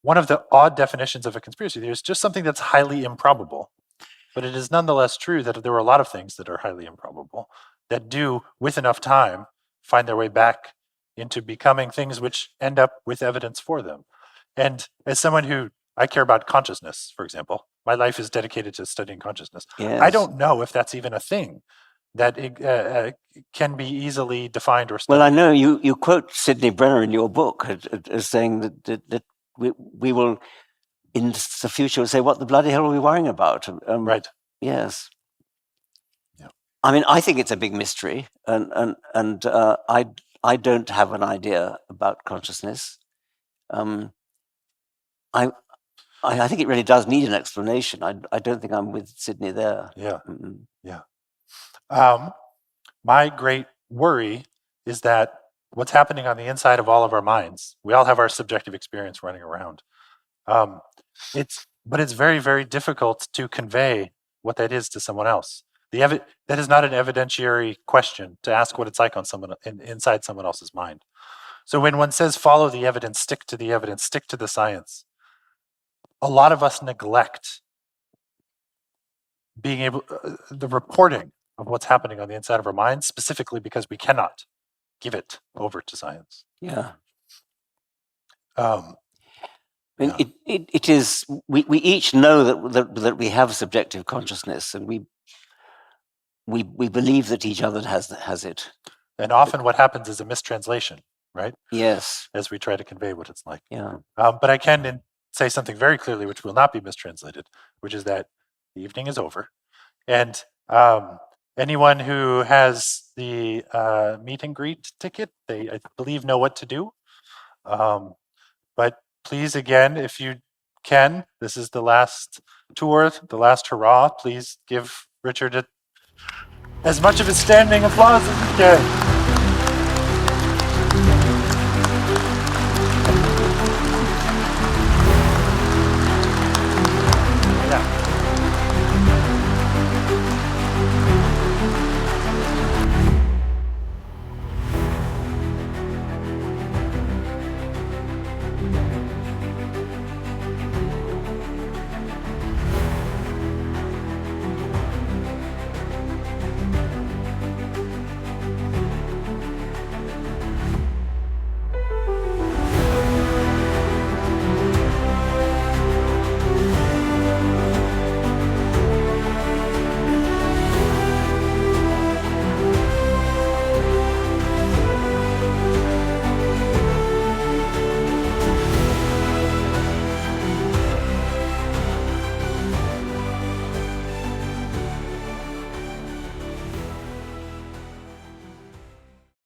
one of the odd definitions of a conspiracy theory is just something that's highly improbable. But it is nonetheless true that there are a lot of things that are highly improbable that do, with enough time, find their way back into becoming things which end up with evidence for them. And as someone who I care about consciousness, for example, my life is dedicated to studying consciousness. Yes. I don't know if that's even a thing that can be easily defined or studied. Well, I know you quote Sidney Brenner in your book as saying that we will, in the future, say, what the bloody hell are we worrying about? Right. Yes. Yeah. I mean, I think it's a big mystery, and I don't have an idea about consciousness. I think it really does need an explanation. I don't think I'm with Sidney there. Yeah. Yeah. My great worry is that what's happening on the inside of all of our minds, we all have our subjective experience running around. But it's very, very difficult to convey what that is to someone else. That is not an evidentiary question to ask what it's like on inside someone else's mind. So when one says follow the evidence, stick to the evidence, stick to the science, a lot of us neglect being able the reporting of what's happening on the inside of our minds, specifically because we cannot give it over to science. Yeah. Yeah. It is. We each know that we have subjective consciousness, and we believe that each other has it. And often, what happens is a mistranslation, right? Yes. As we try to convey what it's like. Yeah. But I can say something very clearly, which will not be mistranslated, which is that the evening is over, and anyone who has the meet and greet ticket, they, I believe, know what to do. But please, again, if you can, this is the last tour, the last hurrah. Please give Richard as much of a standing applause as you can.